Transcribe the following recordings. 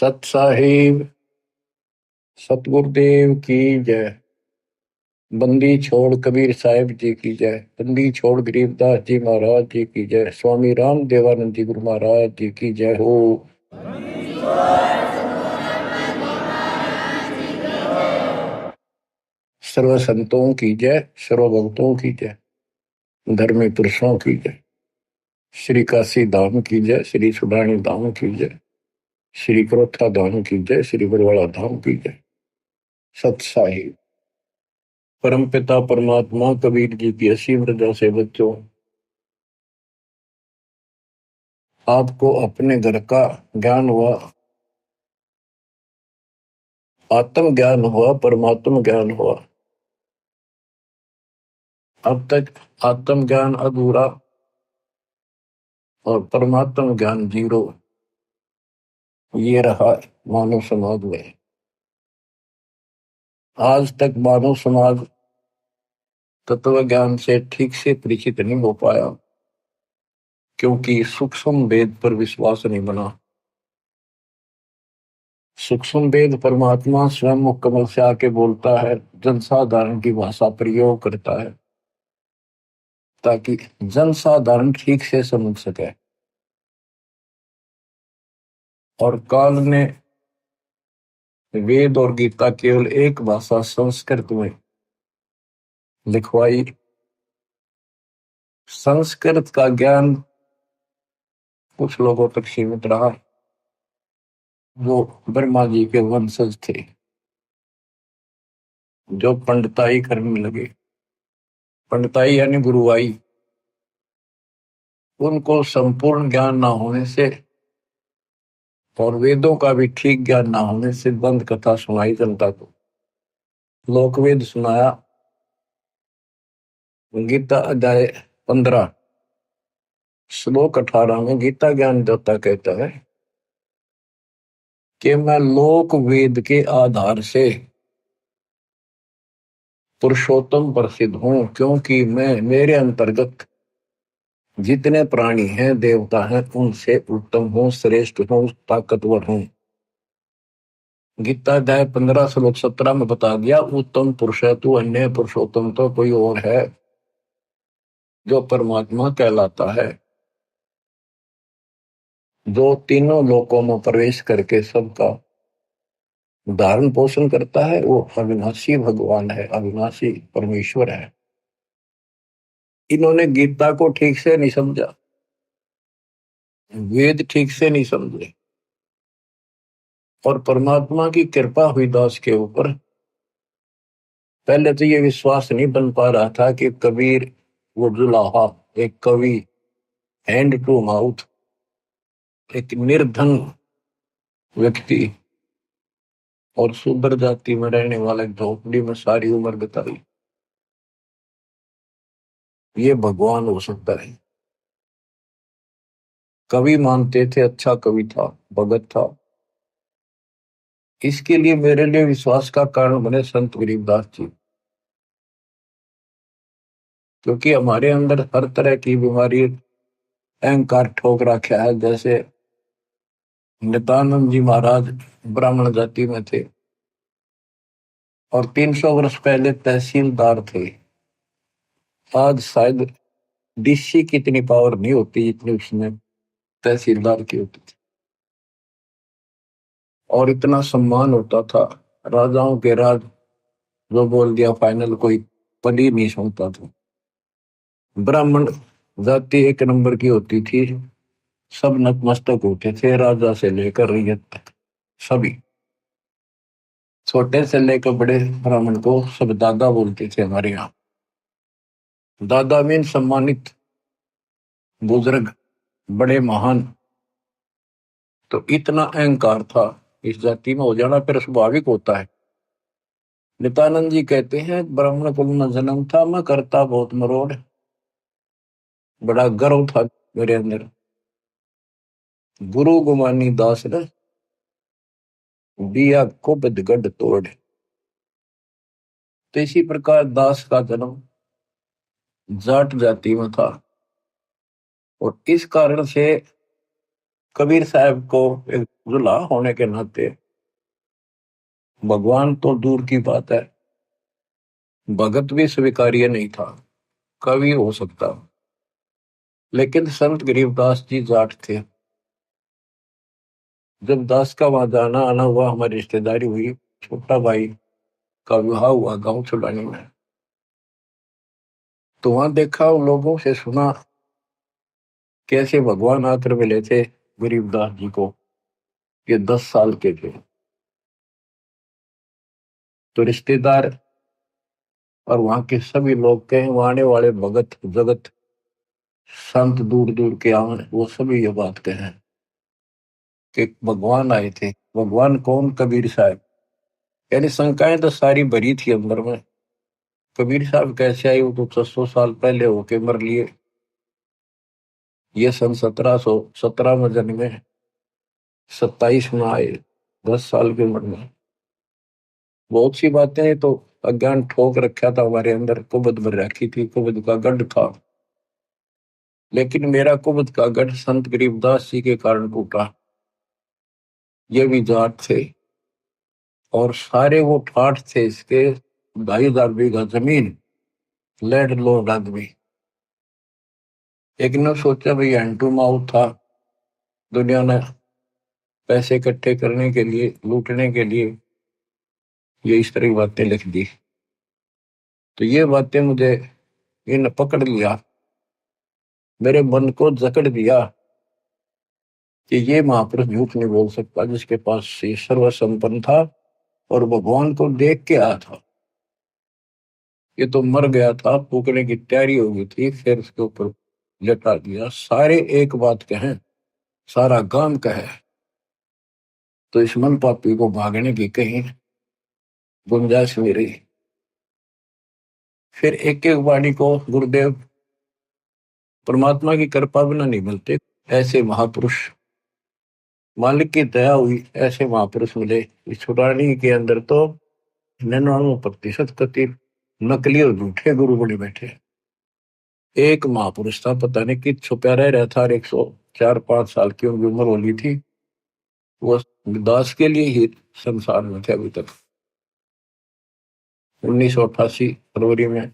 सत साहिब सतगुरुदेव की जय। बंदी छोड़ कबीर साहिब जी की जय। बंदी छोड़ गरीबदास जी महाराज जी की जय। स्वामी राम देवानंद जी गुरु महाराज जी की जय हो। सर्व संतों की जय, सर्व भक्तों की जय, धर्मी पुरुषों की जय। श्री काशी धाम की जय, श्री सुडानी धाम की जय, श्री क्रोथा धाम की जय, श्री बरवाड़ा धाम की जय। सत साहिब परम पिता परमात्मा कबीर जी की असीम रजा से बच्चों, आपको अपने घर का ज्ञान हुआ, आत्म ज्ञान हुआ, परमात्म ज्ञान हुआ। अब तक आत्म ज्ञान अधूरा और परमात्म ज्ञान जीरो, ये रहा मानव समाज में। आज तक मानव समाज तत्व ज्ञान से ठीक से परिचित नहीं हो पाया, क्योंकि सूक्ष्म वेद पर विश्वास नहीं बना। सूक्ष्म वेद परमात्मा स्वयं मुकम्मल से आके बोलता है, जनसाधारण की भाषा प्रयोग करता है, ताकि जनसाधारण ठीक से समझ सके। और काल ने वेद और गीता केवल एक भाषा संस्कृत में लिखवाई। संस्कृत का ज्ञान कुछ लोगों तक सीमित रहा, वो ब्रह्मा जी के वंशज थे जो पंडिताई करने लगे। पंडिताई यानी गुरुवाई। उनको संपूर्ण ज्ञान ना होने से और वेदों का भी ठीक ज्ञान ना होने से दंत कथा सुनाई जनता को। लोकवेद सुनाया। गीता अध्याय 15 श्लोक 18 में गीता ज्ञान देवता कहता है कि मैं लोक वेद के आधार से पुरुषोत्तम प्रसिद्ध हूं, क्योंकि मैं मेरे अंतर्गत जितने प्राणी हैं, देवता हैं, उनसे उत्तम हूं, श्रेष्ठ हूं, ताकतवर हूं। गीता अध्याय 15 श्लोक 17 में बता दिया, उत्तम पुरुष है तू, अन्य पुरुषोत्तम तो कोई और है जो परमात्मा कहलाता है, जो तीनों लोकों में प्रवेश करके सबका धारण पोषण करता है। वो अविनाशी भगवान है, अविनाशी परमेश्वर है। इन्होंने गीता को ठीक से नहीं समझा, वेद ठीक से नहीं समझे, और परमात्मा की कृपा हुई दास के ऊपर। पहले तो ये विश्वास नहीं बन पा रहा था कि कबीर वो दुलाहा, एक कवि, हैंड टू माउथ, एक निर्धन व्यक्ति और शूद्र जाति में रहने वाले झोपड़ी में सारी उम्र बिताई, ये भगवान हो सकता है। कवि मानते थे, अच्छा कवि था, भगत था। इसके लिए मेरे लिए विश्वास का कारण बने संत गरीबदास जी, क्योंकि हमारे अंदर हर तरह की बीमारी अहंकार ठोक रखा है। जैसे नित्यानंद जी महाराज ब्राह्मण जाति में थे और 300 वर्ष पहले तहसीलदार थे। आज शायद डीसी की इतनी पावर नहीं होती जितनी उसमें तहसीलदार की होती थी, और इतना सम्मान होता था। राजाओं के राज जो बोल दिया फाइनल, कोई पद ही नहीं सुनता था। ब्राह्मण जाति एक नंबर की होती थी, सब नतमस्तक होते थे, राजा से लेकर रैयत तक सभी। छोटे से लेकर बड़े ब्राह्मण को सब दादा बोलते थे हमारे यहाँ। दादा मीन सम्मानित, बुजुर्ग, बड़े महान। तो इतना अहंकार था इस जाति में हो जाना फिर स्वाभाविक होता है। नित्यानंद जी कहते हैं, ब्राह्मण कुल में जन्म था, मैं करता बहुत मरोड़, बड़ा गर्व था मेरे अंदर। गुरु गुमानी दास ने दिया को बदगढ़ तोड़। तो इसी प्रकार दास का जन्म जाट जाति में था, और इस कारण से कबीर साहब को एक दूल्हा होने के नाते भगवान तो दूर की बात है, भगत भी स्वीकार्य नहीं था। कवि हो सकता, लेकिन संत गरीबदास जी जाट थे। जब दास का वहां जाना आना हुआ, हमारी रिश्तेदारी हुई, छोटा भाई का विवाह हुआ गांव छुड़ाने में, तो वहां देखा, उन लोगों से सुना कैसे भगवान आकर मिले थे गरीबदास जी को। ये 10 साल के थे। तो रिश्तेदार और वहां के सभी लोग कहें, वहां आने वाले भगत जगत संत दूर दूर के आए, वो सभी ये बात कहें कि भगवान आए थे। भगवान कौन? कबीर साहब। यानी शंकाएं तो सारी भरी थी अंदर में। कबीर साहब कैसे आए? वो तो 600 साल पहले होके मर लिए। ये सन 1717 में जन्मे, 27 में आए, 10 साल की उम्र में। बहुत सी बातें तो अज्ञान ठोक रखा था हमारे अंदर, कुबद भर रखी थी, कुबद का गढ़ था। लेकिन मेरा कुबद का गढ़ संत गरीबदास जी के कारण टूटा। ये भी जाट थे और सारे वो ठाठ थे इसके 2,500 बीघा जमीन, लैंड लॉर्ड आदमी। एक ने सोचा भाई हैंड माउथ था, दुनिया ने पैसे इकट्ठे करने के लिए, लूटने के लिए ये इस तरह की बातें लिख दी। तो ये बातें मुझे इन पकड़ लिया, मेरे मन को जकड़ दिया कि ये महापुरुष झूठ नहीं बोल सकता, जिसके पास ये सर्व संपन्न था और भगवान को देख के आया था। ये तो मर गया था, फूकने की तैयारी हो गई थी, फिर उसके ऊपर लटा दिया। सारे एक बात कहें, सारा गांव कहे, तो इस मन पापी को भागने की कहीं गुंजाइश नहीं रही। फिर एक एक वाणी को गुरुदेव, परमात्मा की कृपा बिना नहीं मिलते ऐसे महापुरुष, मालिक की दया हुई ऐसे महापुरुष मिले। इस छुड़ानी के अंदर तो 99% कति नकली और झूठे गुरु बने बैठे। एक महापुरुष था, पता नहीं कि छुपा रह था, 104-105 साल की उनकी उम्र होनी थी। वो दास के लिए ही संसार में थे अभी तक। 1988 फरवरी में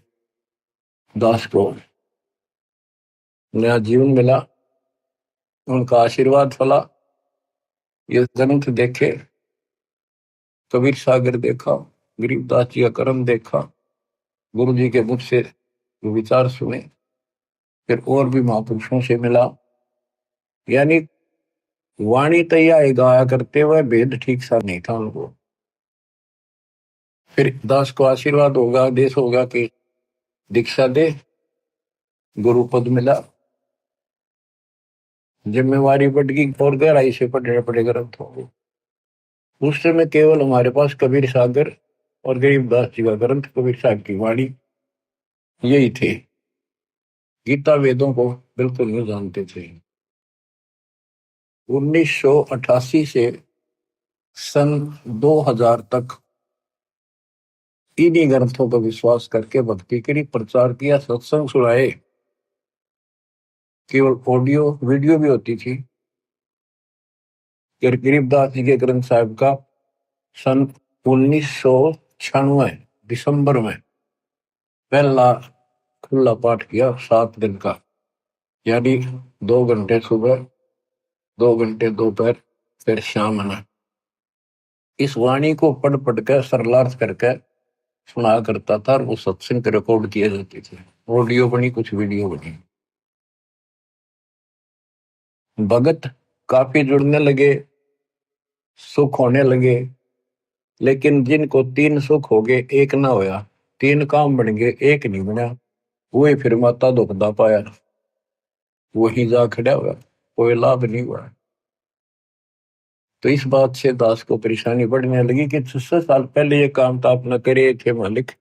दास को नया जीवन मिला, उनका आशीर्वाद फला। ये ग्रंथ देखे, कबीर सागर देखा, गरीबदास जी का कर्म देखा, गुरु जी के मुख से विचार सुने, फिर और भी महापुरुषों से मिला। यानी वाणी तैयार गाया करते हुए भेद ठीक सा नहीं था उनको। फिर दास को आशीर्वाद होगा, आदेश होगा कि दीक्षा दे, गुरु पद मिला, जिम्मेवारी बढ़ गई और गहराई से पढ़ने पड़े ग्रंथों को। उस समय केवल हमारे पास कबीर सागर और गरीबदास जी का ग्रंथ, कबीर साहब की वाणी, यही थे। गीता वेदों को बिल्कुल नहीं जानते थे। 1988 से सन 2000 तक इन्हीं ग्रंथों पर विश्वास करके भक्ति करी, प्रचार किया, सत्संग सुनाए। केवल ऑडियो वीडियो भी होती थी। गरीबदास जी के ग्रंथ साहब का सन 1996 दिसंबर में पहला खुला पाठ किया, 7 दिन का। यानी 2 घंटे सुबह, 2 घंटे दोपहर, फिर शाम में। इस वाणी को पढ़ पढ़ कर सरलार्थ करके सुना करता था और वो सत्संग रिकॉर्ड किए जाते थे। ऑडियो बनी, कुछ वीडियो बनी। भगत काफी जुड़ने लगे, सुख होने लगे। लेकिन जिनको 3 सुख हो गए, एक ना होया। 3 काम बन गए, एक नहीं बना। वही फिर माता दुखदा पाया, वही जा खड़ा हुआ, कोई लाभ नहीं हुआ। तो इस बात से दास को परेशानी बढ़ने लगी कि 600 साल पहले ये काम तो आप न करे थे मालिक,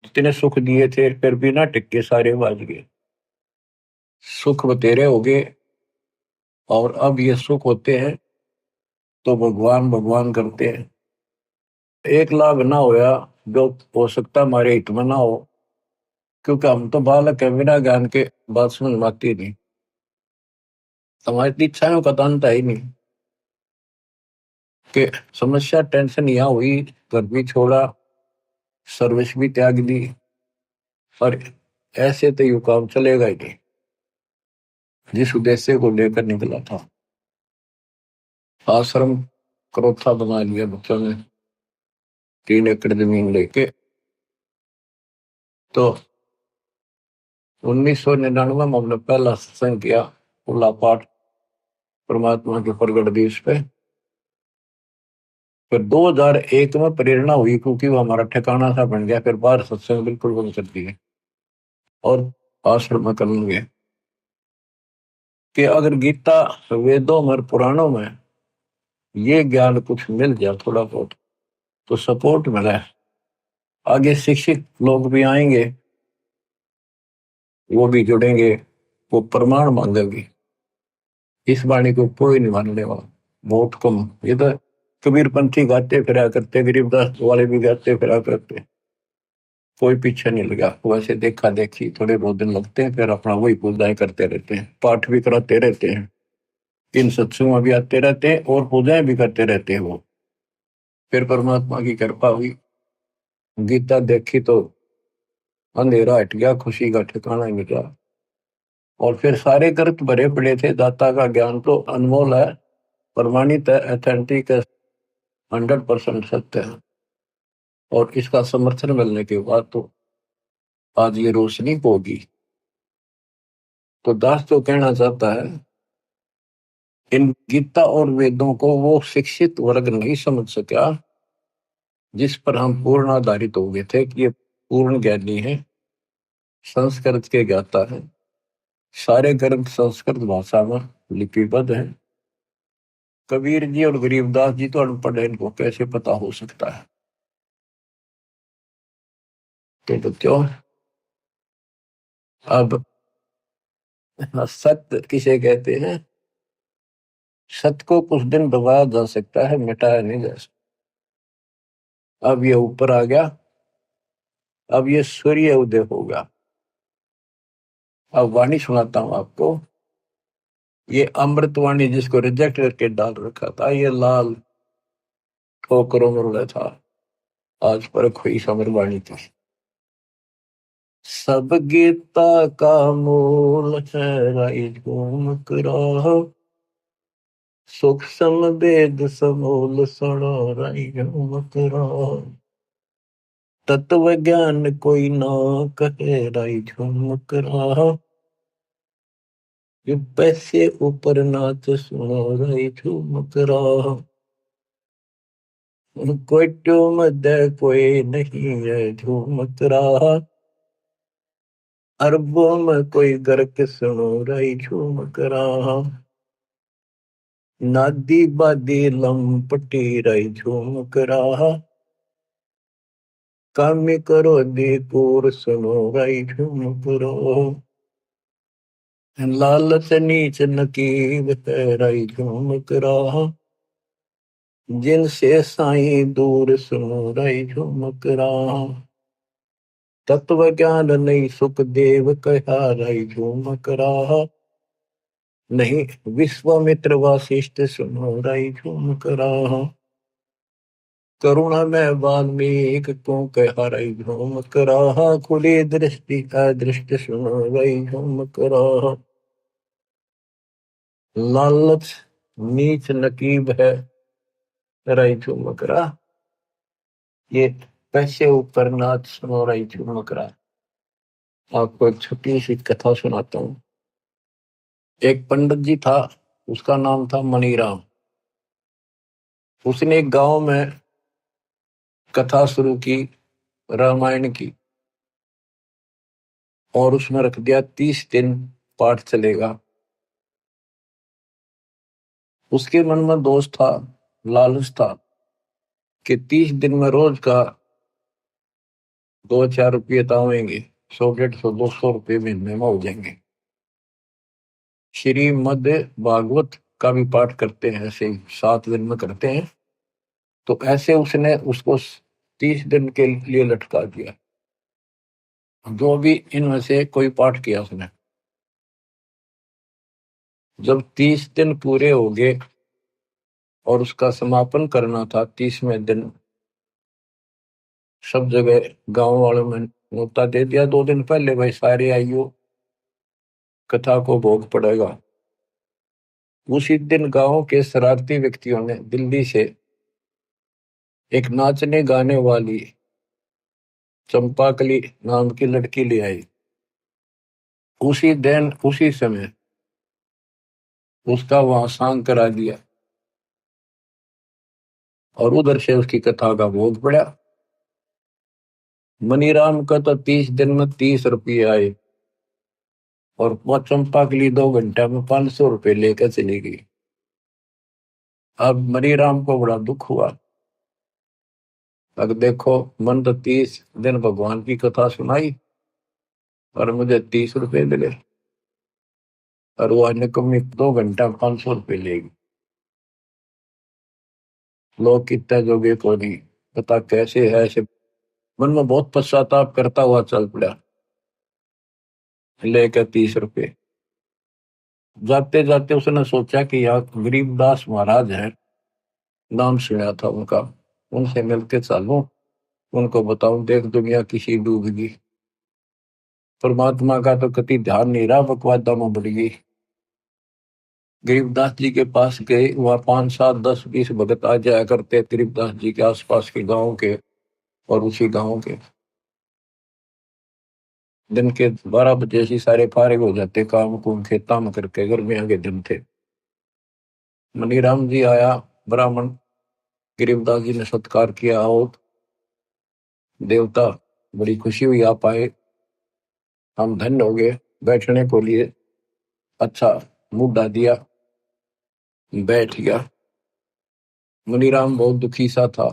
जितने सुख दिए थे फिर भी ना टिक्के, सारे बाज गए, सुख बतेरे हो गए। और अब ये सुख होते हैं तो भगवान भगवान करते हैं। एक लाभ ना होया, जो हो सकता हमारे हित में ना हो, क्योंकि हम तो बालक है, बिना ज्ञान के बात समझ में आती नहीं। हमारी इच्छाओं का तो अंत है ही नहीं कि समस्या टेंशन यहाँ हुई, घर भी छोड़ा, सर्विस भी त्याग दी, और ऐसे तो यू काम चलेगा ही नहीं। जिस उद्देश्य को लेकर निकला था, आश्रम क्रोथा बना लिया बच्चों ने, 3 एकड़ जमीन लेके। तो 1999 में हमने पहला सत्संग किया, खुला पाठ परमात्मा के प्रगट दिवस पे। फिर 2001 में प्रेरणा हुई, क्योंकि वो हमारा ठिकाना सा बन गया। फिर बाहर सत्संग बिल्कुल बंद कर दिए और आश्रम में करने लगे कि अगर गीता, वेदों में, पुराणों में ये ज्ञान कुछ मिल जाए थोड़ा बहुत, तो सपोर्ट मिला है, आगे शिक्षित लोग भी आएंगे, वो भी जुड़ेंगे, वो प्रमाण मांगेंगे। इस वाणी को कोई नहीं मानने वाला, बहुत कम। ये तो कबीरपंथी गाते फिरा करते, गरीबदास वाले भी गाते फिरा करते, कोई पीछे नहीं लगा। वैसे देखा देखी थोड़े बहुत दिन लगते हैं, फिर अपना वही पूजाएं करते रहते हैं, पाठ भी कराते रहते हैं, इन सत्संगों में भी आते रहते हैं और पूजाएं भी करते रहते हैं वो। फिर परमात्मा की कृपा हुई, गीता देखी तो अंधेरा हट गया, खुशी का ठिकाना ही मिला। और फिर सारे ग्रंथ भरे पड़े थे। दाता का ज्ञान तो अनमोल है, प्रमाणित है, अथेंटिक है, 100% सत्य है। और इसका समर्थन मिलने के बाद तो आज ये रोशनी होगी। तो दास तो कहना चाहता है, इन गीता और वेदों को वो शिक्षित वर्ग नहीं समझ सका, जिस पर हम पूर्ण आधारित हो गए थे कि ये पूर्ण ज्ञानी है, संस्कृत के ज्ञाता है, सारे ग्रंथ संस्कृत भाषा में लिपिबद्ध है। कबीर जी और गरीबदास जी तो अनपढ़ है, इनको कैसे पता हो सकता है? तो क्यों? अब सत्य किसे कहते हैं? सत्य को कुछ दिन दबाया जा सकता है, मिटाया नहीं जा सकता। अब ये ऊपर आ गया, अब ये सूर्य उदय होगा। अब वाणी सुनाता हूं आपको। ये अमृतवाणी जिसको रिजेक्ट करके डाल रखा था, ये लाल ठोकरों में रुला था, आज पर कोई समरवाणी थी। सब गीता का मूल है, राई झूम करो, सुख समवेद समूल सुनो, राई झूम करो। तत्व ज्ञान कोई ना कहे, राई झूम करो, ये पैसे ऊपर नाच सुनो, राई झूम करो। कोई ट्यूम दे कोई नहीं है, झूम करो, अरबों में कोई गर्क सुनो, राई झूम करो। नादी बादी लंपटी, राई झूम करो, कामी करो दी पूर सुनो, राई झूम करो। लालच नीच नकीब है, राई झूम करो, जिनसे साईं दूर सुनो, राई झूम करो। तत्व ज्ञान नहीं सुख देव कहा, राई झूम करो, नहीं विश्वामित्र वासिष्ठ सुनो, राई झूम करो। करुणा में वाल्मीकि को कहा, राई झूम करो, खुली दृष्टि अदृष्ट सुनो, राई झूम करो। लालच नीच नकीब है, राई झूम करा, ये पैसे ऊपर नाच सुनो, राई झूम करा। आपको एक छोटी सी कथा सुनाता हूँ। एक पंडित जी था, उसका नाम था मनीराम। उसने एक गांव में कथा शुरू की, रामायण की, और उसमें रख दिया 30 दिन पाठ चलेगा। उसके मन में दोष था, लालच था कि 30 दिन में रोज का 2-4 रुपये तो आएंगे, 100, 150, 200 रुपये महीने में हो जाएंगे। श्रीमद् भागवत का भी पाठ करते हैं, ऐसे 7 दिन में करते हैं। तो ऐसे उसने उसको 30 दिन के लिए लटका दिया। जो भी इनमें से कोई पाठ किया उसने, जब 30 दिन पूरे हो गए और उसका समापन करना था 30वें दिन, सब जगह गांव वालों में न्योता दे दिया 2 दिन पहले, भाई सारे आइयो, कथा को भोग पड़ेगा। उसी दिन गांव के शरारती व्यक्तियों ने दिल्ली से एक नाचने गाने वाली चंपाकली नाम की लड़की ले आई। उसी दिन उसी समय उसका वहां सांग करा दिया और उधर से उसकी कथा का भोग पड़ा। मनीराम का तो 30 दिन में 30 रुपये आए और वो चंपा के लिए 2 घंटे में 500 रुपये लेकर चली गई। अब मनीराम को बड़ा दुख हुआ। अब देखो, मन तो 30 दिन भगवान की कथा सुनाई और मुझे 30 रुपये मिले, और वो निकम्मी 2 घंटा 500 रुपये लेगी। लोग कितने जोगे को नहीं पता कैसे है ऐसे। मन में बहुत पश्चाताप करता हुआ चल पड़ा, लेकर 30 रुपये। जाते जाते उसने सोचा कि यार गरीबदास महाराज है, नाम सुना था उनका, उनसे मिलके चलूं, उनको बताऊं देख दुनिया किसी डूबेगी, परमात्मा का तो कति ध्यान नहीं रहा, बकवादा में बढ़ गई। गरीबदास जी के पास गए, वहां 5 7 10 20 भगत आ जाया करते गरीबदास जी के आसपास के गांव के और उसी गांव के। दिन के 12 बजे से सारे फारिग हो जाते काम कुम खेता में करके, गर्मियों के दिन थे। मनीराम जी आया, ब्राह्मण गरीबदास जी ने सत्कार किया, आओ देवता, बड़ी खुशी हुई आप आए, हम धन्य हो गए, बैठने को लिए अच्छा मुद्दा दिया, बैठ गया। मनीराम बहुत दुखी सा था,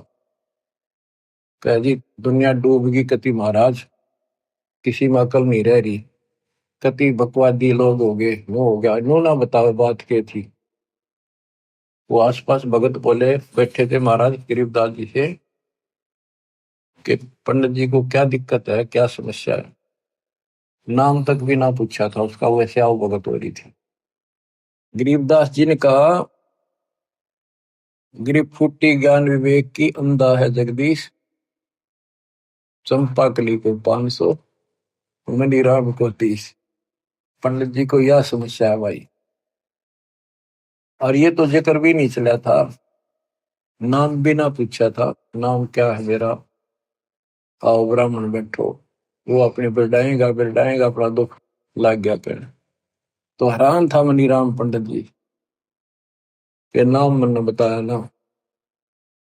कह जी दुनिया डूबगी कति महाराज, किसी में अकल नहीं रह रही, कति बकवादी लोग हो गए, वो हो गया, नो ना बताओ बात क्या थी। वो आसपास भगत बोले बैठे थे महाराज गरीबदास जी से कि पंडित जी को क्या दिक्कत है, क्या समस्या है। नाम तक भी ना पूछा था उसका, वैसे आओ भगत हो रही थी। गरीबदास जी ने कहा, गरीब फूटी ज्ञान विवेक की, अंधा है जगदीश, चंपा कली को 500, मनीराम को 30। पंडित जी को यह समस्या है भाई, और ये तो जिक्र भी नहीं चला था, नाम भी ना पूछा था, नाम क्या है मेरा, आओ ब्राह्मण बैठो। वो अपने बिरडाएगा बिरडाएगा, अपना दुख लग गया कहने। तो हैरान था मनीराम पंडित जी के नाम मैंने बताया ना,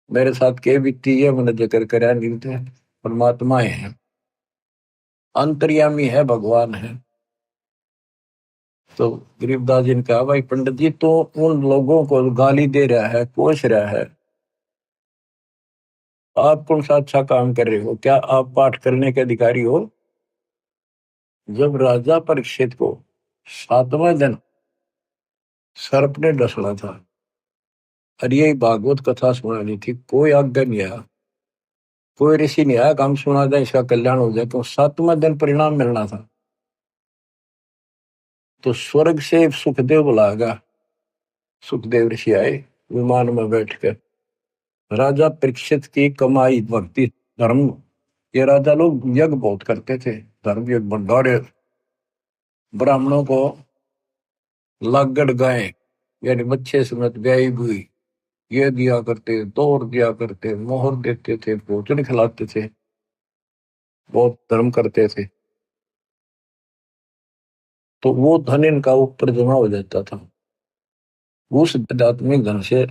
मेरे साथ के बीती है मैंने जिक्र कराया नहीं थे, परमात्मा है, अंतर्यामी है, भगवान है। तो गरीबदास जी ने कहा, भाई पंडित जी तो उन लोगों को गाली दे रहा है, कोस रहा है, आप कौन सा अच्छा काम कर रहे हो, क्या आप पाठ करने के अधिकारी हो। जब राजा परीक्षित को 7वां दिन सर्प ने डसना था और यही भागवत कथा सुनानी थी, कोई आज्ञा नहीं आया, कोई ऋषि नहीं आया काम सुना दे इसका कल्याण हो जाए, तो 7वां दिन परिणाम मिलना था। तो स्वर्ग से सुखदेव बुलाएगा, सुखदेव ऋषि आए विमान में बैठकर, राजा परीक्षित की कमाई भक्ति धर्म, ये राजा लोग यज्ञ बहुत करते थे, धर्म यज्ञ भंडारे, ब्राह्मणों को लागड़ गाय यानी बच्चे समेत ब्याई हुई ये दिया करते, तोड़ दिया करते, मोहर देते थे, भोजन खिलाते थे, बहुत धर्म करते थे। तो वो धन इनका ऊपर जमा हो जाता था। उस आध्यात्मिक धन से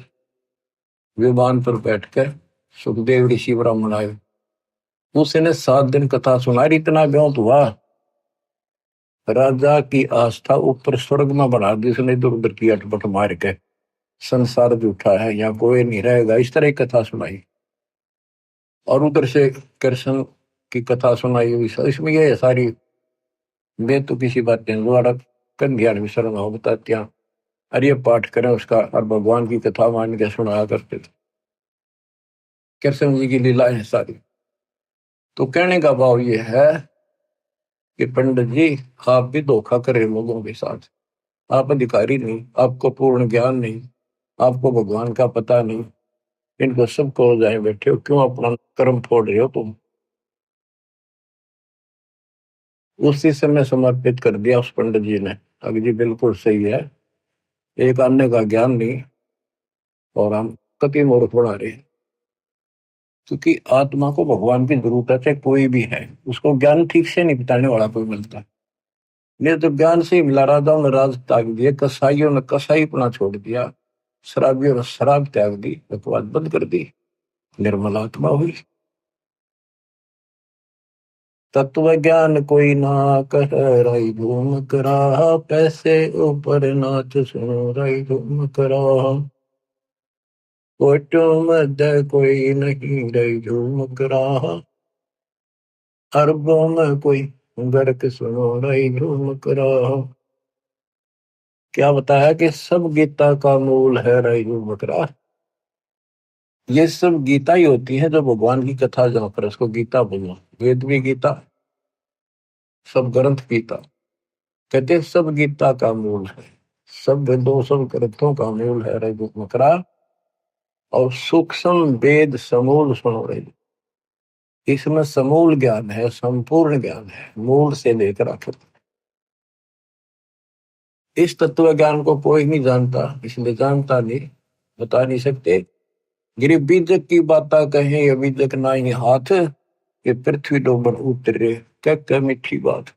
विमान पर बैठकर सुखदेव ऋषि ब्राह्मण आए, उसने 7 दिन कथा सुनाई, इतना व्योत हुआ, राजा की आस्था ऊपर स्वर्ग में बढ़ा दी उसने, इधर उधर की अटपट मार के, संसार झूठा है, यहाँ कोई नहीं रहेगा, इस तरह की कथा सुनाई। और उधर से कृष्ण की कथा सुनाई हुई, इसमें ये है सारी, मैं तो किसी बात नहीं द्वारा कन्या शरण हो बताते हैं, अरे पाठ करें उसका, और भगवान की कथा मान के सुनाया करते थे, कृष्ण जी की लीलाएं सारी। तो कहने का भाव ये है कि पंडित जी आप भी धोखा करें लोगों के साथ, आप अधिकारी नहीं, आपको पूर्ण ज्ञान नहीं, आपको भगवान का पता नहीं, इनको सबको जाए बैठे हो, क्यों अपना कर्म फोड़ रहे हो तुम। उसी समय समर्पित कर दिया उस पंडित जी ने। अभी जी बिल्कुल सही है, एक अन्य का ज्ञान नहीं और हम कति मूर्ख बना रहे हैं। क्योंकि आत्मा को भगवान की जरूरत है, चाहे कोई भी है, उसको ज्ञान ठीक से नहीं बताने वाला कोई मिलता। नहीं तो ज्ञान से ही मिला, राजाओं ने राज त्याग दिए, कसाईयों ने कसाईपना छोड़ दिया, शराबियों ने शराब त्याग दी, बकवास बंद कर दी, निर्मल आत्मा हुई। तत्व ज्ञान कोई ना कह, राई घूम करा, पैसे ऊपर नाच सुनो, राई घूम करा। कोटो मध्य कोई नहीं, राई झूम करा, अरबों में कोई गर्क सुनो, राई झूम करा। क्या बताया कि सब गीता का मूल है राई झूम करा। ये सब गीता ही होती है जो भगवान की कथा, जहां पर उसको गीता बोलो। वेद भी गीता, सब ग्रंथ गीता। कहते हैं सब गीता का मूल है, सब वेदों सब ग्रंथों का मूल है रे मकरा। और सूक्ष्म वेद समूल सुनो रे। इसमें समूल ज्ञान है, संपूर्ण ज्ञान है, मूल से लेकर आखिर। इस तत्व ज्ञान को कोई नहीं जानता, इसलिए जानता नहीं, बता नहीं सकते। गिरी बीजक की बाता कहें, ये बीजक ना ही हाथ, ये पृथ्वी डोबर उतरे, क्या मीठी बात।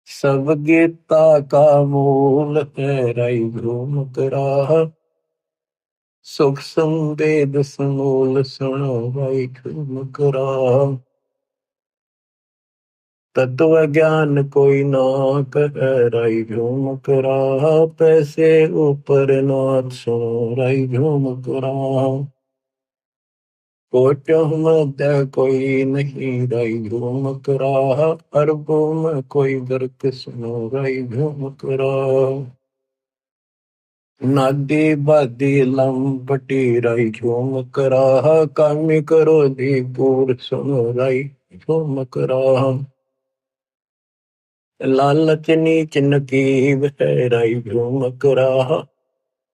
सब गीता का मूल है राई भ्रूम करा, सुख संवेद समूल सुनो राई भ्रूम करा। तत्व ज्ञान कोई ना कह, राई भ्रूम करा, पैसे ऊपर नाथ सुनो, राई भ्रूम करा। कोटों मध्य कोई नहीं, राई भ्रूम करा, अरबों में कोई गर्क सुनो, राई भ्रूम करा। नादी बादी लंपटी, राई झूम करा, कामी करो दी पूर सुनो, राई झूम करा। लालच नीच नकीब है, राई झूम करा,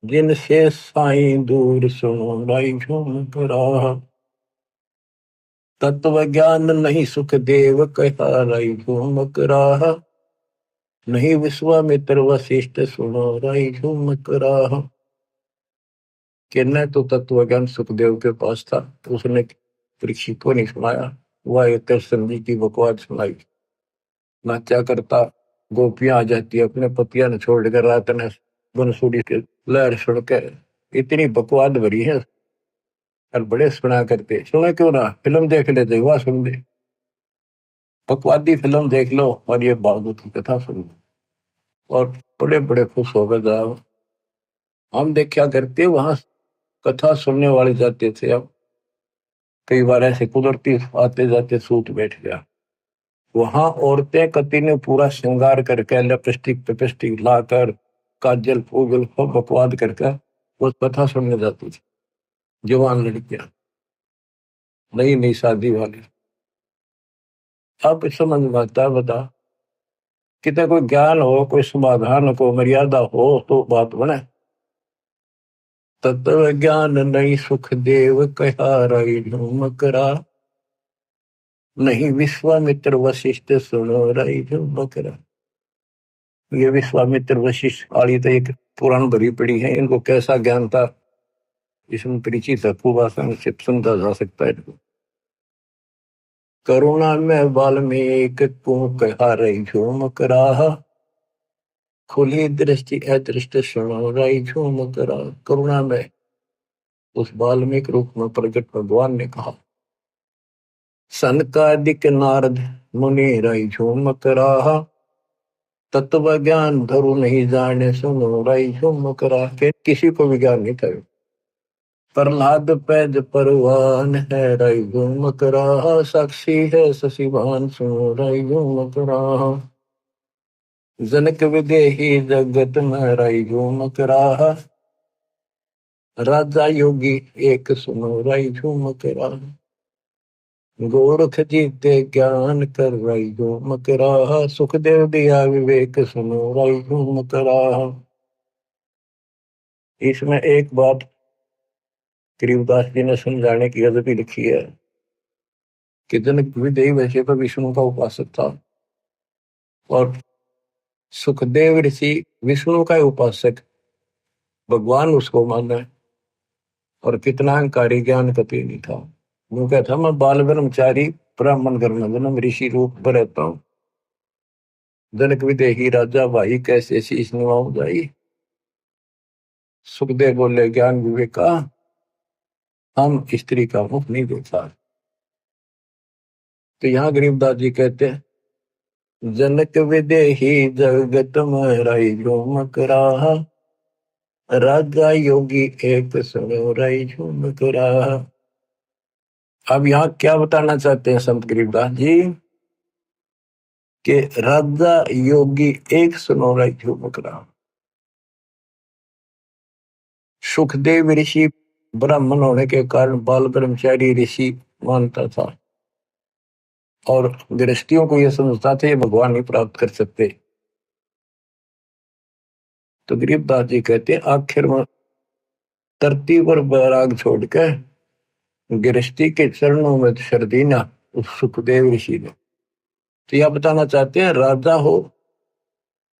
जिनसे साईं दूर सुनो, राई झूम करा। तत्व ज्ञान नहीं सुख देव कहा, राई झूम करा, नहीं विश्वामित्र वशिष्ठ सुनो, राई झूम करा। कि न तो तत्व ज्ञान सुखदेव के पास था, तो उसने परीक्षित को नहीं सुनाया, वह एक कृष्ण जी की बकवास सुनाई। नाचा करता, गोपियां आ जाती, अपने पतिया ने छोड़कर रात ने बंसुरी के लहर सुन के, इतनी बकवाद भरी है। और बड़े सुना करते, सुने क्यों ना, फिल्म देख लेते, वह सुन ले, बकवादी फिल्म देख लो और ये भागवत की कथा सुन लो, और बड़े बड़े खुश होकर जाओ। हम देखा करते वहां, कथा सुनने वाले जाते थे। अब कई बार ऐसे कुदरती आते जाते सूत बैठ गया, वहां औरतें कति ने पूरा श्रृंगार करके, लिपस्टिक पिपस्टिक लाकर, काजल फूगल सब बकवाद करके वो कथा सुनने जाती थी। जवान लड़कियां, नई नई शादी वाली। अब समझ में आता है, बता, कितने कोई ज्ञान हो, कोई समाधान हो, कोई मर्यादा हो तो बात बने। तत्व ज्ञान नहीं सुख देव कहा, राई झूम करा, नहीं विश्वामित्र वशिष्ठ सुनो, राई झूम करा। ये विश्वामित्र वशिष्ठ वाली तो एक पुराण भरी पड़ी है, इनको कैसा ज्ञान था इसमें परिचित है, खूब आसान से समझा जा सकता है। करुणा में वाल्मीकि को कहा, रही झूम करा, खुली दृष्टि अदृष्ट सुनो, रही झूम करा। करुणा में उस वाल्मीकि रूप में प्रकट भगवान ने कहा, सनकादिक नारद मुनि, रही झूम करा, तत्व ज्ञान धरु नहीं जाने सुनो, रही झूम करा। किसी को भी ज्ञान नहीं था। प्रहलाद पैज परवान है, रई घूम करा, साक्षी है शशिभान सुनो, रई घूम करा। जनक विदेही जगत में, रई घूम करा, राजा योगी एक सुनो, रई झूम करा। गोरख जीते ज्ञान कर रही जो मकराहा, सुखदेव दिया विवेक सुनो रही जो मकराहा। इसमें एक बात गरीबदास जी ने समझाने की अदबी लिखी है कि जनक विदेही वैसे तो विष्णु का उपासक था और सुखदेव ऋषि विष्णु का उपासक, भगवान उसको माना और कितना अहंकारी, ज्ञान कति नहीं था। वो कहता मैं बाल ब्रह्मचारी ब्राह्मण घर में जन्म ऋषि रूप पर रहता हूँ। जनक विदेही राजा भाई कैसे शीश निभाऊं जाई। सुखदेव बोले ज्ञान विवेक का हम स्त्री का मुख नहीं देखा। तो यहाँ गरीबदास जी कहते हैं जनक विदेही जगत में रही झूमक रहा, राजा योगी एक सुनो रही झूमक रहा। अब यहाँ क्या बताना चाहते हैं संत गरीबदास जी कि राजा योगी एक सुनो रही झूमक रहा। सुखदेव ऋषि ब्राह्मण होने के कारण बाल ब्रह्मचारी ऋषि मानता था और गृहस्थियों को यह समझता था ये भगवान नहीं प्राप्त कर सकते। तो गरीबदास जी कहते हैं आखिर में धरती पर बैराग छोड़ के गृहस्थी के चरणों में शर दीना उस सुखदेव ऋषि ने। तो यह बताना चाहते हैं राजा हो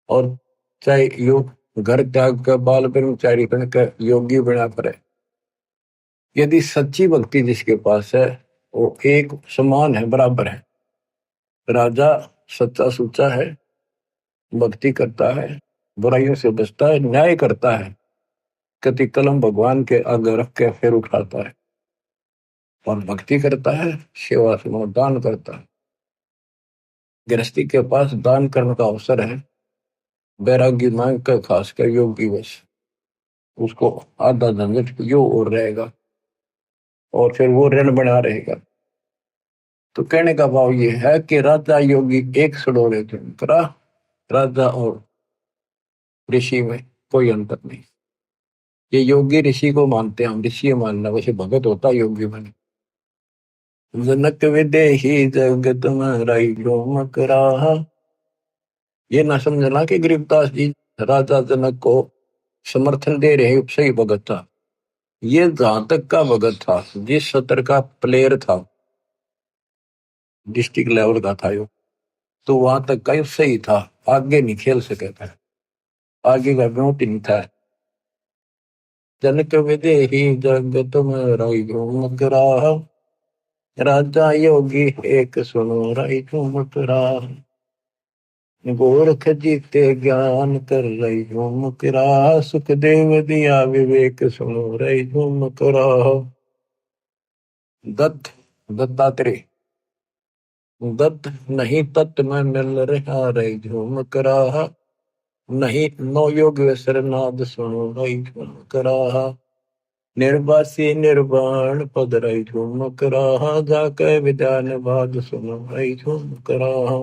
और चाहे योग घर त्याग कर बाल ब्रह्मचारी बनकर योगी बना पड़े, यदि सच्ची भक्ति जिसके पास है वो एक समान है, बराबर है। राजा सच्चा सुच्चा है, भक्ति करता है, बुराइयों से बचता है, न्याय करता है, कति कलम भगवान के आगे रख के फिर उठाता है और भक्ति करता है, सेवा से दान करता है। गृहस्थी के पास दान करने का अवसर है, बैरागी मांग कर खासकर योगी वश उसको आधा झंझट यो और रहेगा और फिर वो ऋण बना रहेगा। तो कहने का भाव ये है कि राजा योगी एक सड़ोरे करा, राजा और ऋषि में कोई अंतर नहीं। ये योगी ऋषि को मानते हैं हम, ऋषि मानना, वैसे भगत होता योगी बने। जनक विदेही जगत में रही झूमक रहा। ये ना समझना कि गरीबदास जी राजा जनक को समर्थन दे रहे सही भगत था। ये जहां तक का भगत था, जिस सत्र का प्लेयर था, डिस्ट्रिक्ट लेवल का था यो, तो वहां तक का सही था, आगे नहीं खेल सके था, आगे का ब्योट नहीं था। जनक विदेही जगत में रही झूमक रहा, राजा योगी एक सुनो रही झूमक रहा। गोरख जीते ज्ञान कर रही झूमक रहा, सुखदेव दिया विवेक सुनो रही झूमक रहा। दत्त दत्तात्रेय दत्त नहीं तत्व में मिल रहा रही झूमक रहा, नहीं नो योग नाद सुनो रही झूमक रहा। निर्वासी निर्वाण पद रही झूमक रहा, जाके विद्यान बाद सुनो रही झूमक रहा।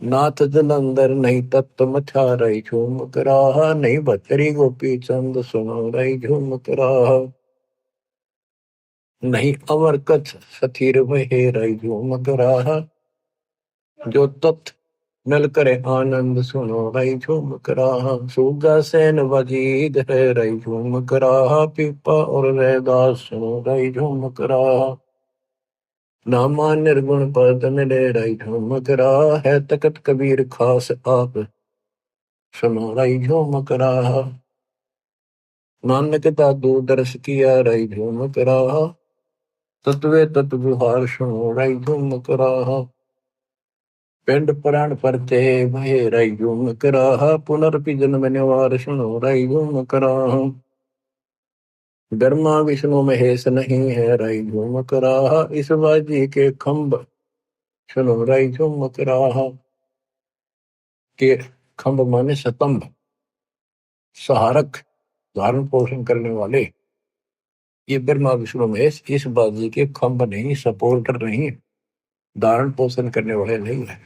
नाथ जलंधर नहीं तत्व मचा रही झूमक रहा, नहीं भतरी गोपी चंद सुनो रही झूमक रहा। नहीं अमर कच्छ सथीर वहे रही झूमक रहा, जो तत्व मिल करे आनंद सुनो रही झूमक रहा। सूगा सैन वजीद है रही झूमक रहा, पीपा और रैदास सुनो रही झूमक रहा। नामा निर्गुण पद मिले रही झूमक रहा, है तकत कबीर खास आप सुनो रही झूमक रहा। नानक दादू दर्श किया रही झूमक रहा, तत्वे तत्विहार सुनो रही झूमक रहा। पिंड प्राण परते भय रही झूमक रहा, पुनर्पि जन्म निवार सुनो रही झूमक रहा। ब्रह्मा विष्णु महेश नहीं है रही झूमक रहा, इस बाजी के खंभ सुनो रही झूमक रहा। के खंभ माने स्तंभ, सहारक, धारण पोषण करने वाले, ये ब्रह्मा विष्णु महेश इस बाजी के खंभ नहीं, सपोर्टर नहीं, धारण पोषण करने वाले नहीं है।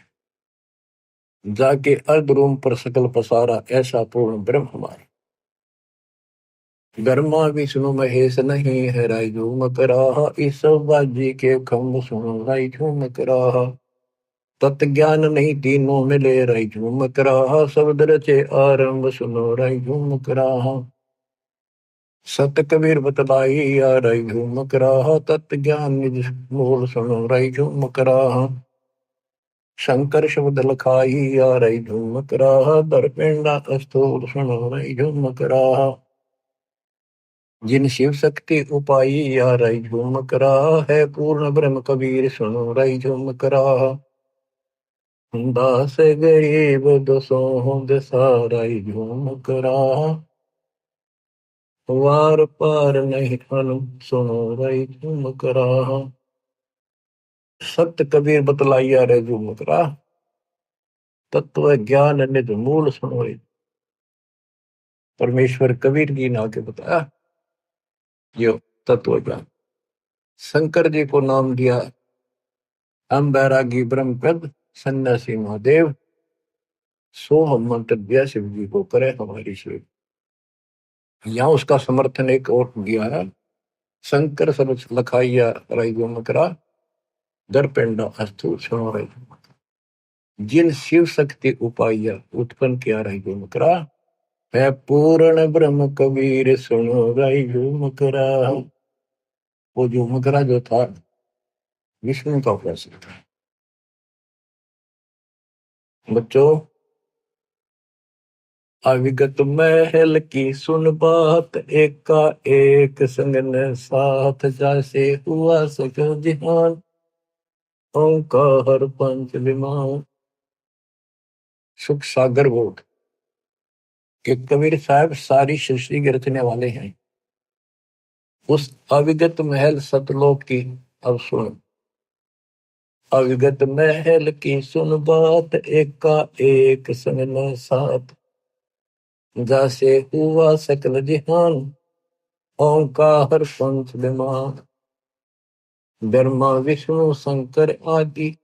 जाके अर्ध रूम पर सकल पसारा, ऐसा पूर्ण ब्रह्म हमारा। ब्रह्मा विष्णु महेश नहीं है राय झूम कराहा, इस बाजी के खम्भ सुनो राय झूम कराहा। तत् ज्ञान नहीं तीनों मिले राय झूम कराहा, शब्द रचे आरंभ सुनो राय झूम कराहा। सत कबीर बतलाई आ राय झूम कराहा, तत् ज्ञान निज मूल सुनो राय झूम कराहा। शंकर शब्द लखाई आ राय झूम कराहा, दरपिंडा स्थूल सुनो राय झूम कराहा। जिन शिव शक्ति उपाई या रई झूम करा, है पूर्ण ब्रह्म कबीर सुनो रई झूम करा। दास गरीब दसों दशा रई झूम करा, वार पार नहीं अनु सुनो रई झूम करा। सत्य कबीर बतलाइया रे झूम करा, तत्व ज्ञान निज मूल सुनो। परमेश्वर कबीर जी ने आके बताया यो तत्व ज्ञान। शंकर जी को नाम दिया हम बैरागी ब्रह्मपद सन्यासी महादेव। सो हम मंत्र दिया शिव जी को करे हमारी शिव। यहाँ उसका समर्थन एक और दिया है, शंकर सब लखाइया रई गुम करा, दर पिंडा अस्तु सुनो रई। जिन शिव शक्ति उपाया उत्पन्न किया रई गुम करा, है पूर्ण ब्रह्म कबीर सुनो रई गुम करा। वो झूम करा जो था विष्णु का उपासक था। बच्चों, अविगत महल की सुन बात, एका एक संग न साथ, जैसे हुआ सकल जिहान, ओंकार पंच विमान। सुख सागर बोध के कबीर साहब सारी सृष्टि के रचने वाले हैं। उस अविगत महल सतलोक की अब सुन। अविगत महल की सुन बात, एका एक संग न साथ, जैसे हुआ सकल जिहान, ओंकार पंच विमान। ब्रह्मा विष्णु शंकर आदि,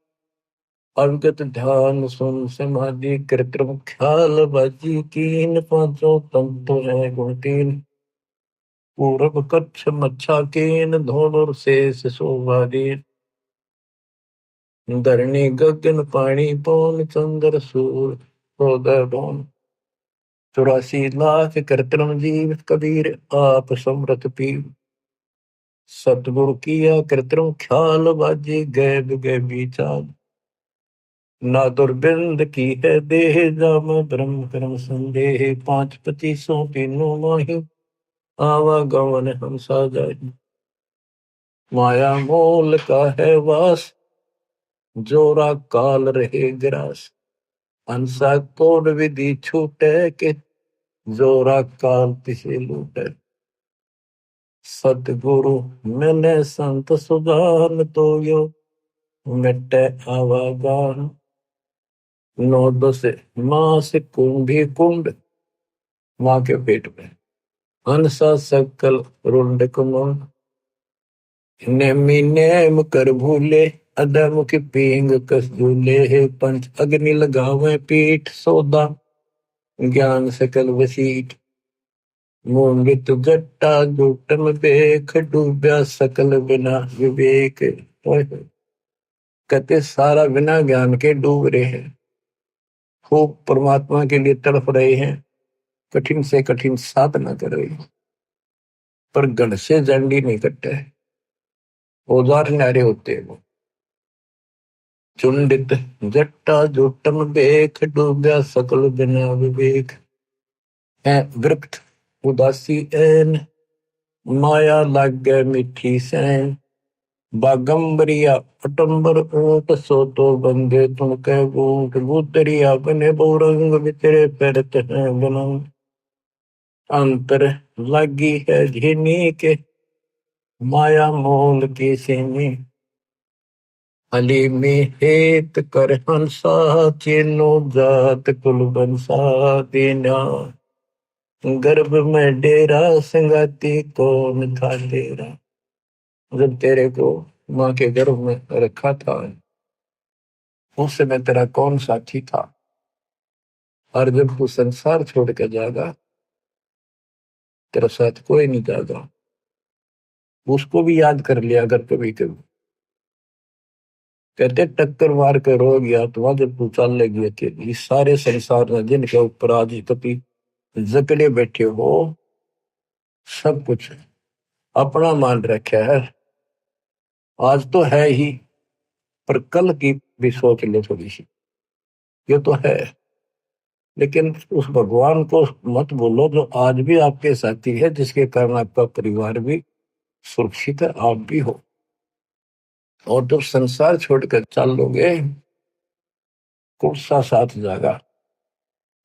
अविगत ध्यान सुन समाधि, कृत्रिम ख्याल बाजी कीन, पांचों तंतु है गुण तीन। पूरब कच्छ मच्छा केन, धोनुर शेष शोभादीन। धरणी गगन पानी पौन, चंद्र सूर हृदय भौन। 84 लाख कृत्रिम जीव, कबीर आप समृत पीव। सतगुरु किया कृत्रिम ख्याल बाजी, गैब गैबी चाल। ना दुर्बिंद की है देह, जाम ब्रह्म कर्म संदेह। 5 25 तीनों माही, आवागमन हम साजाई। माया मोल का है वास, जोरा काल रहे ग्रास। अंसा कोड विधि छूटे के, जोरा काल तिसे लूटे। सतगुरु मैंने संत सुजान, तो यो मिटे आवागान। 9 10 माँ से कुंभी कुंड, माँ के पेट में। हंसा सकल रुंड कुमंड, नेमी नेम कर भूले, अधम की पींग कस झूले। हे पंच अग्नि लगावे पीठ, सौदा ज्ञान सकल वसीठ। मोंगित जट्टा जुटम बेख, डूब्या सकल बिना विवेक। कहते सारा बिना ज्ञान के डूब रहे हैं, खूब परमात्मा के लिए तड़प रहे हैं, कठिन से कठिन साधना कर रहे हैं, पर गढ़ से जंडी नहीं कटते, औजार न्यारे होते हैं वो। चुंडित जट्टा जुटम बेख, डूब्या सकल बिना विवेक। है वृक्त उदासी ऐन, माया लागे मिठी सैन। बागंबरिया अटंबर ऊट, सो तो बंदे तुम कह बूट। बूतरिया बने बहुरंग, बितरे पैरत हैं बनंग। अंतर लगी है झिनी के, माया मोल की सीनी। अली में हेत कर हंसा, चीनो जात कुल बंसा। दीना गर्भ में डेरा, संगाती कौन था तेरा। जब तेरे को माँ के गर्भ में रखा था, उस समय तेरा कौन साथी था। और जब तू संसार छोड़ के जाएगा, तेरा साथ कोई नहीं जागा। उसको भी याद कर लिया अगर कभी कभी। कहते टक्कर मार के रो गया तो वहां जब तू चल लगी अकेली, इस सारे संसार में जिनके ऊपर आज कभी जकड़े बैठे हो, सब कुछ अपना मान रखा है। आज तो है ही, पर कल की भी सोच ले थोड़ी सी। ये तो है, लेकिन उस भगवान को मत बोलो जो आज भी आपके साथी है, जिसके कारण आपका परिवार भी सुरक्षित है, आप भी हो। और जब संसार छोड़कर चल लोगे, कौन सा साथ जागा।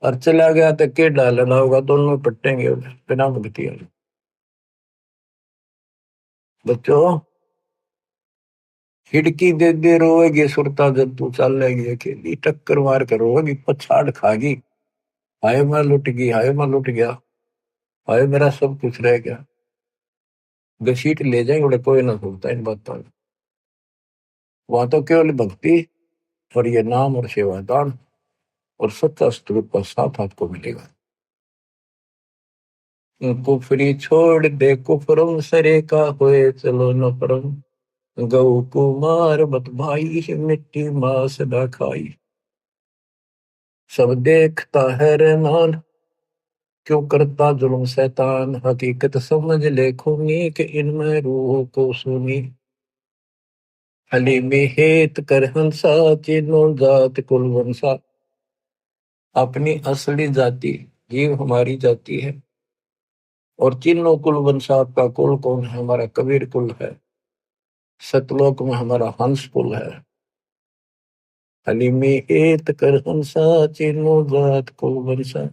और चला गया तो के डालना होगा, दोनों पट्टेंगे बिना भक्ति वाले। बच्चों, खिड़की दे दे रोएगी सुरता जब तू चल लेगी अकेली, टक्कर मार कर रोएगी पछाड़ खागी। हाय मैं लुट गई, हाय मैं लुट गया, हाय मेरा सब कुछ रह गया। घसीट ले जाएंगे बड़े, कोई ना भूलता इन बातों में। वहां तो केवल भक्ति और ये नाम और सेवादान और सच्चा स्वरूप का साथ आपको मिलेगा। कुफरी छोड़ दे कुफरम सरे का होए चलो न परम, गौ कुमार मत भाई मिट्टी मास न खाई। सब देखता है रहमान, क्यों करता जुल्म शैतान, हकीकत समझ ले खूनी कि इनमें रूह को सुनी। हली में हेत कर हंसा, चिन्नो जात कुल वंशा। अपनी असली जाति जीव हमारी जाति है, और चिन्नो कुल वंशा। आपका कुल कौन है? हमारा कबीर कुल है। सतलोक में हमारा हंस कुल है। हली में हेत कर हंसा, चिन्नो जात कुल वंशा।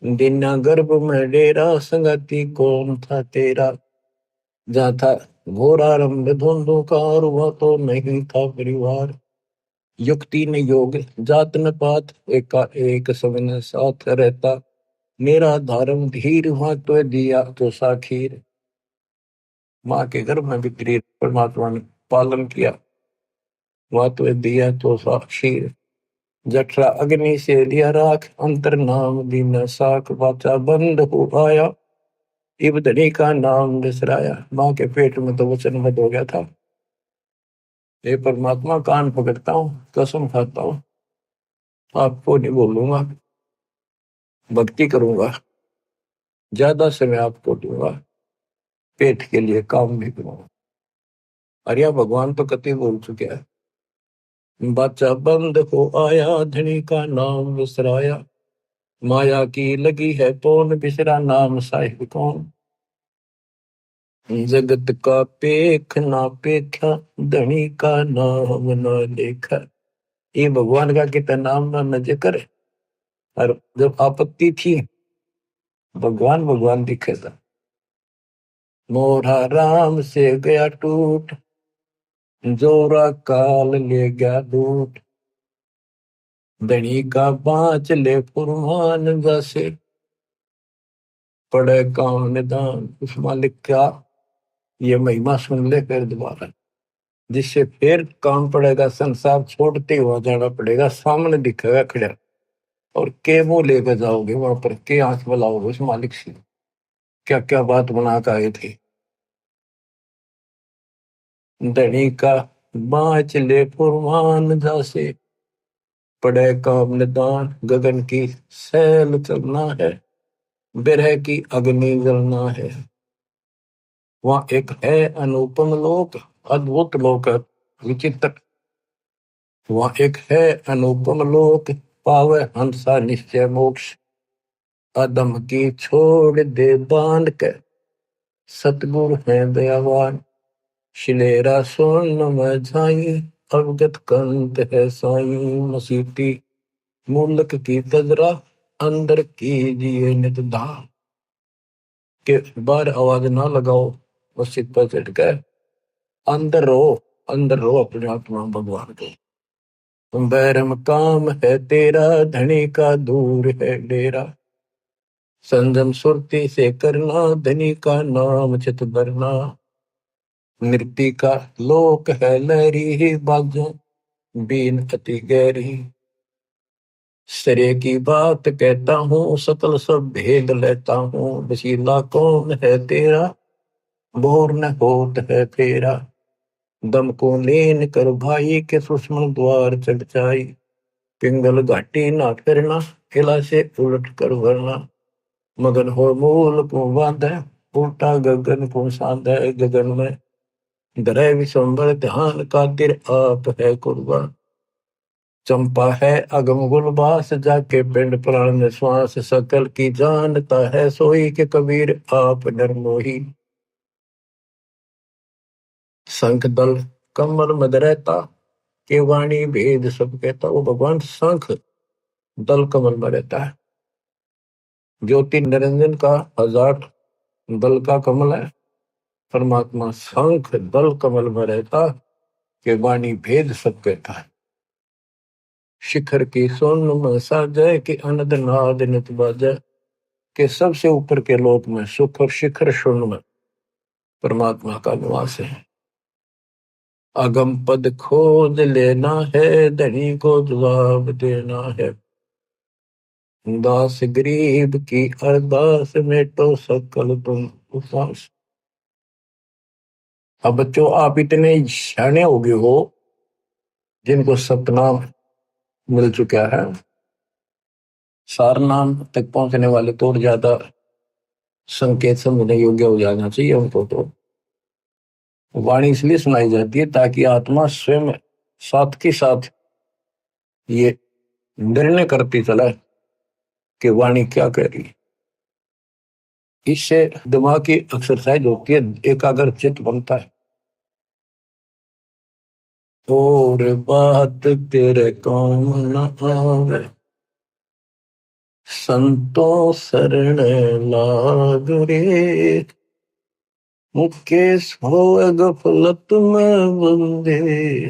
दिना गर्भ में डेरा, संगति कौन था तेरा। जहाँ था घोर आरंभ धुंधुकार, हुआ तो नहीं था परिवार। युक्ति ने योग, जात न पात, एका एक सबने साथ रहता। मेरा धारम धीर, वहां तो दिया तो साखीर। माँ के गर्भ में भी धीर परमात्मा ने पालन किया, वहां तो दिया तो साक्षीर। जठरा अग्नि से लिया राख, अंतर नाम दीन साख। वाचा बंद हो आया, इब धनी का नाम बिसराया। माँ के पेट में तो वचन बंद हो गया था। हे परमात्मा, कान पकड़ता हूँ, कसम खाता हूँ, आपको नहीं बोलूंगा, भक्ति करूंगा, ज्यादा समय आपको दूंगा, पेट के लिए काम भी करूंगा। अरे भगवान तो कति बोल चुके हैं। बच्चा बंद हो आया, धनी का नाम बिसराया। माया की लगी है पौन, बिसरा नाम साहिब कौन। जगत का पेख ना पेखा, धनी का नाम ना देखा। ये भगवान का कितना नाम ना न जिक्र। और जब आपत्ति थी, भगवान भगवान दिखे था। मोरा राम से गया टूट, जोरा काल ले गया लूट। धनी का बाँच ले फुरमान, जैसे पड़े काम निदान। उस मालिक का ये महिमा सुन ले फिर दोबारा, जिससे फिर काम पड़ेगा, संसार छोड़ते हुआ जाना पड़ेगा, सामने दिखेगा खड़ा। और के मुंह लेकर जाओगे वहां पर, के आंख बुलाओगे उस मालिक से, क्या क्या बात बना कर आए थे। धनी का बाँच ले फुरमान, जैसे पड़े काम निदान। गगन की सैल चलना है, बिरह की अग्नि जलना है। वहां एक है अनुपम लोक, अद्भुत लोक, विचित्र। वहां एक है अनुपम लोक, पावे हंसा निश्चय मोक्ष। अदम की छोड़ दे बांध के, सतगुरु है दयावान। शिलेरा स्वर्ण में झाई, अवगत कंत है साई। मसीती मूलक की तजरा, अंदर कीजिए नित धाम। के बाहर आवाज ना लगाओ, मस्जिद पर चढ़ कर अंदर रहो, अंदर रहो अपने आत्मा भगवान के। बैरम काम है तेरा, धनी का दूर है डेरा। संजम सुरती से करना, धनी का नाम चित भरना। नृत्य का लोक है लहरी, बाजों बीन अति गहरी। सरे की बात कहता हूँ, सकल सब भेद लेता हूँ। वसीला कौन है तेरा, भोर न होत है फेरा। दम को लेन कर भाई, के सुषमन द्वार चढ़ जाई। पिंगल घाटी ना फिरना, किला से उलट कर भरना। मगन हो मूल को बांधे, उल्टा गगन को साधे। गगन में धरे विश्वम्बर ध्यान, खातिर आप है कुर्बान। चंपा है अगम गुलबास, जाके पिंड प्राण श्वास। सकल की जानता है सोई, के कबीर आप निर्मोही। शंख दल कमल मद रहता, के वाणी भेद सब कहता। वो भगवान शंख दल कमल में रहता है। ज्योति निरंजन का हजार दल का कमल है। परमात्मा शंख दल कमल में रहता, के वाणी भेद सब कहता है। शिखर की सोन में साजय, के अनद नाद नित बाजय। के सबसे ऊपर के लोक में सुख और शिखर शून्य में परमात्मा का निवास है। अगम पद खोज लेना है, धनी को जवाब देना है। दास गरीब की अरदास में तो सकल तुम उपास। अब बच्चों, आप इतने सियाने हो गए हो, जिनको सतनाम मिल चुका है। सारनाम तक पहुंचने वाले तो और ज्यादा संकेत समझने योग्य हो जाना चाहिए उनको। तो वाणी इसलिए सुनाई जाती है ताकि आत्मा स्वयं साथ के साथ ये निर्णय करती चला कि वाणी क्या कह रही है। इससे दिमाग की एक्सरसाइज होती है, एकाग्र चित्त बनता है। और बात तेरे काम न आवे, संतों शरण लाग रे। मुकेश हो गफलत में बंदे,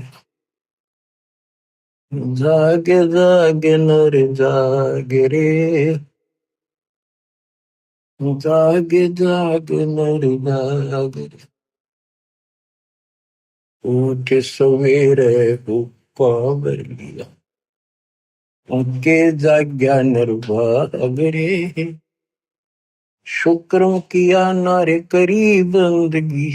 जागे जागे नर जागे रे। जागे जागे नर जागे रे। उठ सवेरे पावर लिया, उनके जाग्या निर्भाग रे। शुक्र किया नारे करी बंदगी,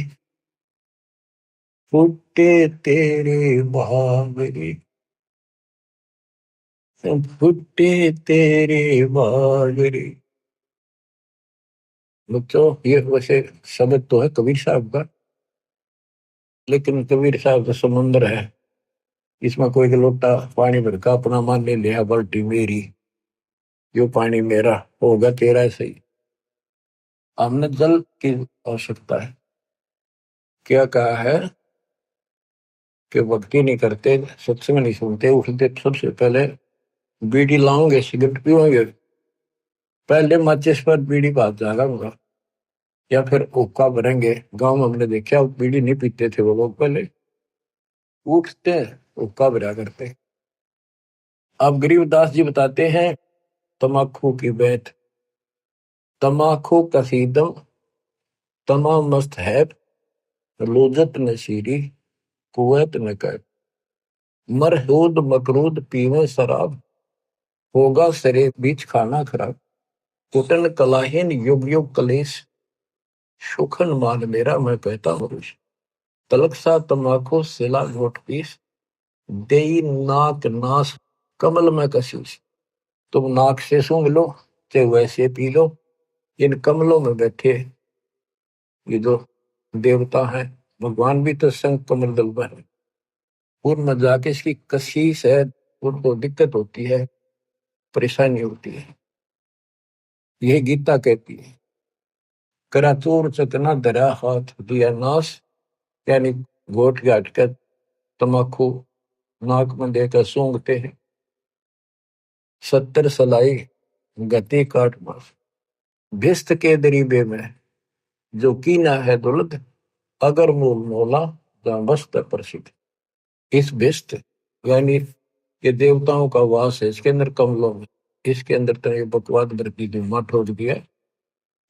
फुटे तेरे भाग रे। फुटे तेरे भाग रे। बच्चों, ये वैसे शब्द तो है कबीर साहब का, लेकिन कबीर साहब तो समुद्र है। इसमें कोई का लोटा पानी भर का अपना मान ले लिया, बाल्टी मेरी, यो पानी मेरा होगा तेरा सही। हमने जल की आवश्यकता है। क्या कहा है कि भक्ति नहीं करते, सत्संग नहीं सुनते, उठते सबसे पहले बीड़ी लाओगे, सिगरेट पीओगे, पहले माचिस पर बीड़ी बात जाएगा उनका, या फिर हुक्का भरेंगे। गांव में हमने देखा बीड़ी नहीं पीते थे वो लोग, पहले उठते हुक्का भरा करते। अब गरीबदास जी बताते हैं तमाकू की बैत। तमाकू कसीदम तमाम मस्त है, लूजत नशीरी कुवैत न कर। मरहूद मकरूद पीवे शराब, होगा सरे बीच खाना खराब। कुटन कलाहीन युग युग कलेश, सुखन मान मेरा मैं कहता हूँ। तलक सा तमाकू सिला घोट पीस, देई नाक नास कमल में कशीस। तुम नाक से सूंघ लो, चाहे वैसे पी लो। इन कमलों में बैठे ये जो देवता हैं, भगवान भी तो संग कमल दल में है। उनमें जाके इसकी कशीस है, उनको दिक्कत होती है, परेशानी होती है। यही गीता कहती है। कराचूर चकना धरा हाथ दिया नाश, यानी घोट घाट कर तमाकू नाक में देकर सूंघते हैं। 70 सलाई गति काट मास, भिस्त के दरीबे में जो कीना है दुलद। अगर मूल मोला जहाँ बस्त प्रसिद्ध। इस भिस्त यानी ये देवताओं का वास है, इसके अंदर कमलों में, इसके अंदर तो ये बकवाद भरती धुआं ठोक दिया।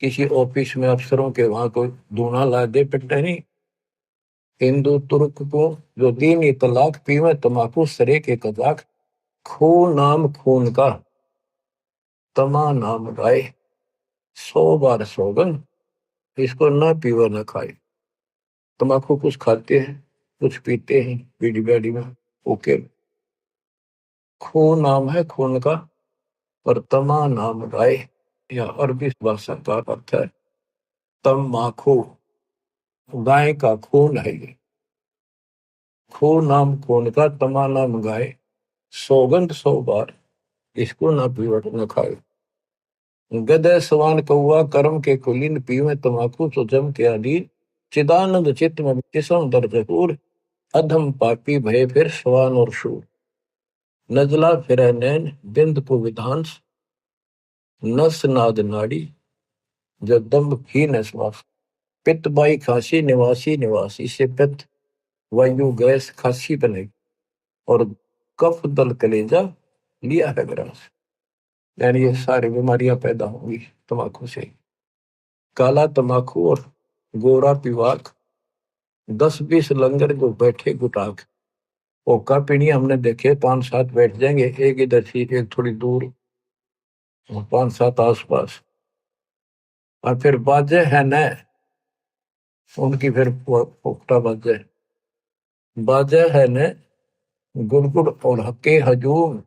किसी ऑफिस में अफसरों के वहां कोई धुआं ला दे पिटने नहीं। हिंदू तुर्क को जो 3 तलाक पीवे तमाकू सरे के कजाक, खो नाम खून का तमा नाम गाए, 100 बार सौगन इसको न पीवर न खाए। तम्बाकू कुछ खाते हैं, कुछ पीते हैं बीड़ी बैडी में, ओके। खो नाम है खून का, पर तमा नाम गाए, या अरबी भाषा का अर्थ है तम्बाकू, गाय का खून है ये। खो नाम खून का तमा नाम गाए, सौगंध 100 बार इसको ना पीवट न खाए। गदय सवान कौआ कर्म के कुलीन पीवे तम्बाकू तो जम के अधीन, चिदानंद चित्त में किसम दर्द पूर, अधम पापी भय फिर सवान और शूर। नजला फिर नैन बिंद को विधांस, नस नाद नाड़ी जगदम्ब ही न श्वास। पित्त बाई खांसी निवासी निवासी से पित्त, वायु गैस खांसी बनेगी, और कफ दल कलेजा लिया है ग्रास। यानी ये सारी बीमारियां पैदा होंगी तम्बाकू से। काला तम्बाकू और गोरा पिवाक, 10-20 लंगर जो बैठे गुटाक। ओका पीढ़ी हमने देखे 5-7 बैठ जाएंगे, एक इधर थी एक थोड़ी दूर, 5-7 आसपास, और फिर बाजे है न उनकी, फिर पोखटा बाजे है न गुड़गुड़ और हके हजूम,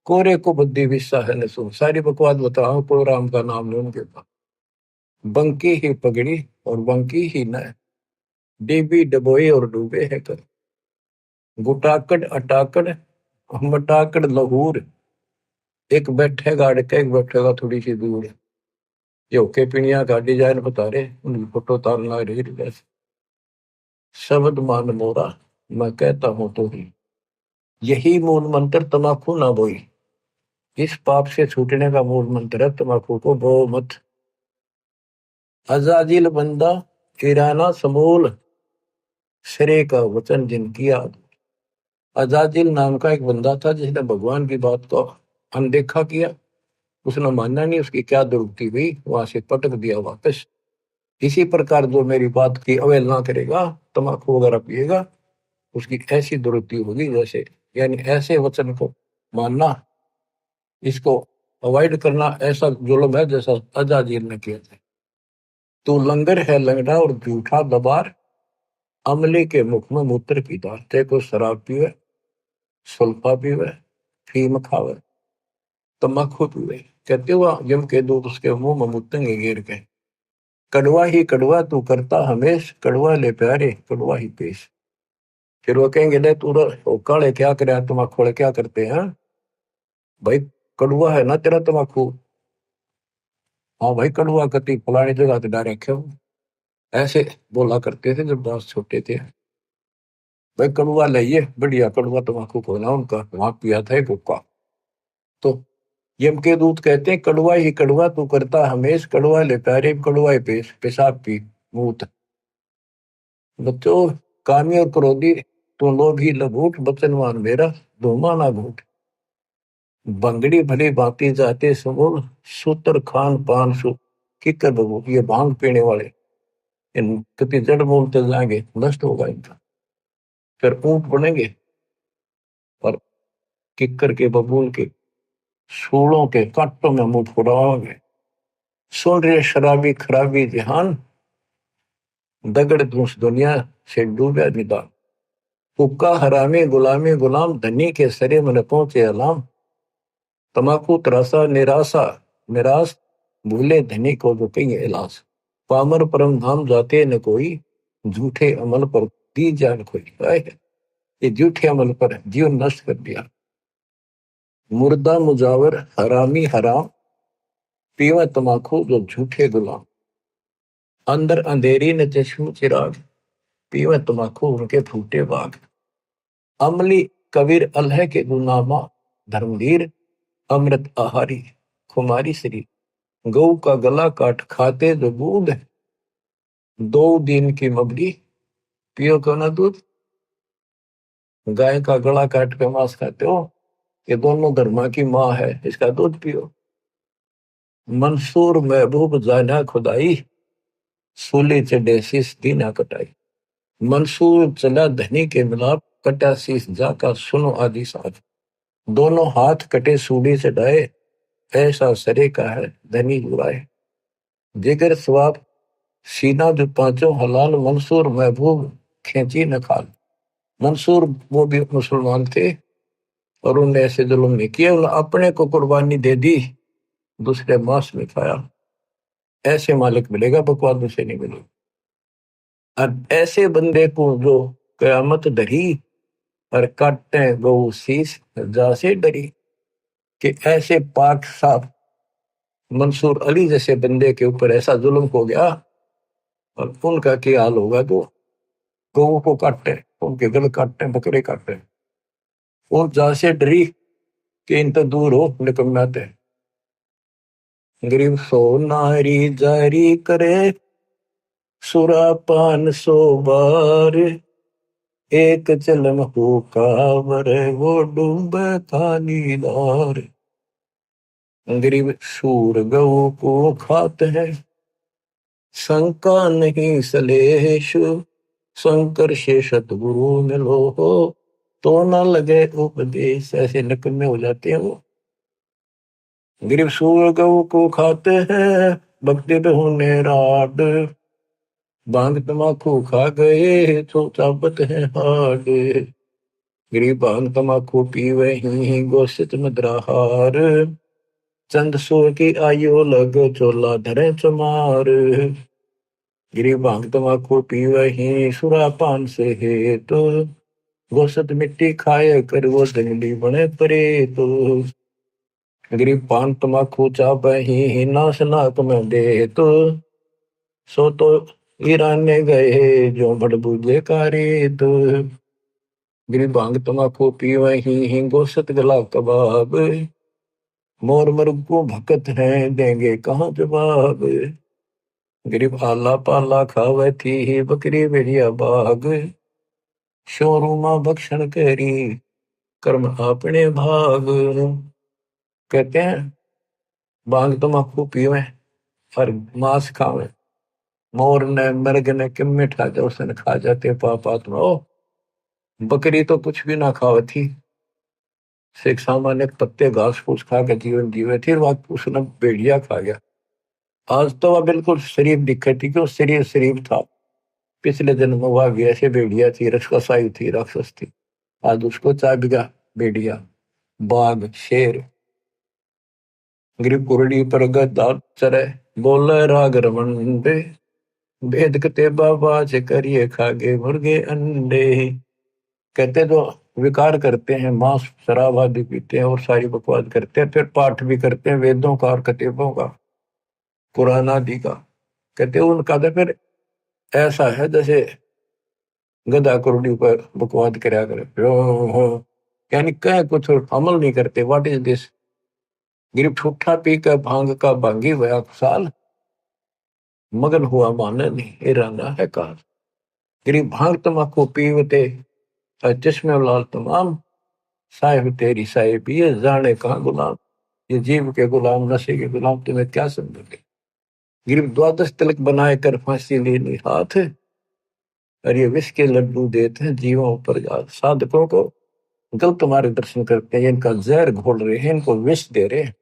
कोरे को बुद्धि विस्सा है न सुन। सारी बकवास बताओ, कोई राम का नाम नहीं उनके पास। बंकी ही पगड़ी और बंकी ही न, डीबी डबोए और डूबे है कर। गुटाकड़ अटाकड़ मटाकड़ लहूर, एक बैठेगा अड़के एक बैठेगा थोड़ी सी दूर। ये ओके पिनिया का डिजाइन बता रहे, उनकी फोटो तारना रही वैसे। शब्द मान मोरा मैं कहता हूं तो ही, यही मूल मंत्र तम्बाकू ना बोई। इस पाप से छूटने का मूल मंत्र है तम्बाकू को बो मत। अजाजिल बंदा किराना समूल, श्रेय का वचन जिनकी याद। अजाजिल नाम का एक बंदा था जिसने भगवान की बात को अनदेखा किया, उसने माना नहीं, उसकी क्या दुर्गति हुई, वहां से पटक दिया वापस। इसी प्रकार जो मेरी बात की अवहेलना करेगा, तम्बाकू वगैरह पिएगा, उसकी ऐसी दुर्गति होगी जैसे, यानी ऐसे वचन को मानना, इसको अवॉइड करना ऐसा जुल्म है जैसा अजाजिल ने किया था। तू लंगर है लंगड़ा और झूठा दबार, अमले के मुख में मूत्र की दार। ते को शराब पीवे, सुल्फा पीवे, फीम खावे, तम्बाकू पीवे, कहते हुआ यम के दूत उसके मुंह में मुतेंगे गिर के। कड़वा ही कड़वा तू करता हमेश, कड़वा ले प्यारे कड़वा ही पेश। फिर वो कहेंगे ले तू काले क्या करे, तम्बाकू क्या करते हैं भाई, कड़वा है ना तेरा तम्बाकू। हाँ भाई कड़वा कति फलानी जगह से डायरेक्ट रखे हो, ऐसे बोला करते थे जब दास छोटे थे। भाई कड़वा लाइए, बढ़िया कड़वा तम्बाकू खोला उनका, वहां पिया था एक हुक्का। तो यम के दूत कहते हैं कड़वा ही कड़वा तू करता हमेश, कड़वा ले प्यारे कड़वा ही पेश, पेशाब पी मूत। बच्चों कामी और क्रोधी तू लोभी लघूट, बचनवान मेरा धूमा ना घूट। बंगड़ी भली भांति जाते समूल, सूत्र खान पान सु किकर बबू। ये भांग पीने वाले इन कति जड़ मूलते जाएंगे, नष्ट होगा इनका। फिर ऊंट बनेंगे और किक्कर के बबूल के सूलों के कांटों में मुंह फुड़ाओगे। सुन रहे शराबी खराबी जहान, दगड़ धूस दुनिया से डूबे निदान। हुक्का हरामी गुलामी गुलाम, धनी के सरे मन पहुंचे अलाम। तम्बाकू त्रासा निराशा निराश, भूले धनी को जो कहीं इलाज। पामर परम धाम जाते न कोई, झूठे अमल पर दी जान खोई। ये झूठे अमल पर जीवन नष्ट कर दिया। मुर्दा मुजावर हरामी हराम, पीवा तम्बाकू जो झूठे गुलाम। अंदर अंधेरी न चश्म चिराग, पीवा तम्बाकू उनके फूटे बाग। अमली कबीर अल्लाह के गुनामा, धर्मवीर अमृत आहारी खुमारी श्री। गऊ का गला काट खाते जो दूध, 2 दिन की मबड़ी पियो क्यों ना दूध। गाय का गला काट के मांस खाते हो, ये दोनों धर्मा की माँ है, इसका दूध पियो। मंसूर महबूब जाना खुदाई, सूली चढ़े शीस दीना कटाई। मंसूर चला धनी के मिलाप, कटा शीस जाका सुनो आदि साथ। दोनों हाथ कटे सूली से डाए, ऐसा सरे का है धनी बुराए। जिगर स्वाब सीना जो पांचों हलाल, मंसूर महबूब खींची न खाल। मंसूर वो भी मुसलमान थे और उन्होंने ऐसे जुल्म नहीं किए, उन्होंने अपने को कुर्बानी दे दी, दूसरे मांस में खाया। ऐसे मालिक मिलेगा, बकवाद से नहीं मिलेगा। और ऐसे बंदे को जो कयामत डरी और काटे गौ शीश जा से डरी, कि ऐसे पाक साहब मंसूर अली जैसे बंदे के ऊपर ऐसा जुल्म हो गया और उनका क्या हाल होगा। तो गौ को काटे, उनके गल काटे, बकरे काटे, और जा से डरी कि इन तो दूर हो निकम्माते। गरीब सो नारी जारी करे, सुरापान 100 बार। एक चलम हुकार वो डूब खानीदार। गरीब सूर गऊ को खात है, शंका नहीं सलेश। शंकर से सतगुरु मिलो हो, तो न लगे उपदेश। ऐसे नकम्मे हो जाते हैं वो। गरीब सूर गऊ को खाते हैं, भक्ति होने राड। भांग तमाकू खा गए तो चाबत है हाड। गरीब भांग तमाकू पीवे ही गोश्त मदराहार। चंद सो की आयु लग चोला धरे चमार। गरीब भांग तमाकू पीवे ही सुरापान से है तो, गोश्त मिट्टी खाए कर वो जंगली बने परे तो। गरीब पान तमाकू चाबे ही नाश नाक में दे तो, सो तो ईराने गए जो बड़बूजे कारे तो। गरीब भांग तमाकू पीवे ही गोश्त गला कबाब। मोर मर्ग को भकत है देंगे कहाँ जवाब। गरीब आला पाला खावे थी ही बकरी भेड़िया बाग। शोरूमा भक्षण करी कर्म अपने भाग। कहते हैं भांग तमाकू पीवे और मांस खावे, मोर ने मर्ग ने किम में ठा जा उसने खा जाते पाप आत्मा। ओ बकरी तो कुछ भी ना खावे थी, एक सामान्य पत्ते घास फूस खा के जीवन जीवे थी, उसने भेड़िया खा गया। आज तो वह बिल्कुल शरीफ दिखे थी, क्यों शरीर शरीफ था। पिछले जन्म में वह भी ऐसे भेड़िया थी, रसकसाई थी, राक्षस थी। आज उसको चाह बिगा भेड़िया, बाघ, शेर। गरीब कुरड़ी पर गद्दा चरे, बोले राग रमंडे। भेद कते बाबा से करिए खागे मुर्गे अंडे। कहते तो विकार करते हैं, मांस शराब आदि पीते हैं और सारी बकवास करते हैं, फिर पाठ भी करते हैं वेदों का और कतेबों का, कुरान आदि का। कहते हैं उनका तो फिर ऐसा है जैसे गधा कुरडी पर बकवाद कराया करे, यानी कह कुछ और अमल नहीं करते। What is this. गिरफ्त ठूठा पी कर भांग का भांगी हुआ साल, मगन हुआ माने नहीं इराना है काल। गिरी भांग तमाकू पीवते चश्मे लाल तमाम, साहिब तेरी साहिब ये जाने कहाँ गुलाम। ये जीव के गुलाम, नशे के गुलाम, तुम्हें क्या समझोगे। गिरी द्वादश तिलक बनाए कर फांसी ले ली हाथ, और ये विष के लड्डू देते हैं जीवों पर याद। साधकों को गलत मार्गदर्शन करते हैं, इनका जहर घोल रहे हैं, इनको विष दे रहे हैं।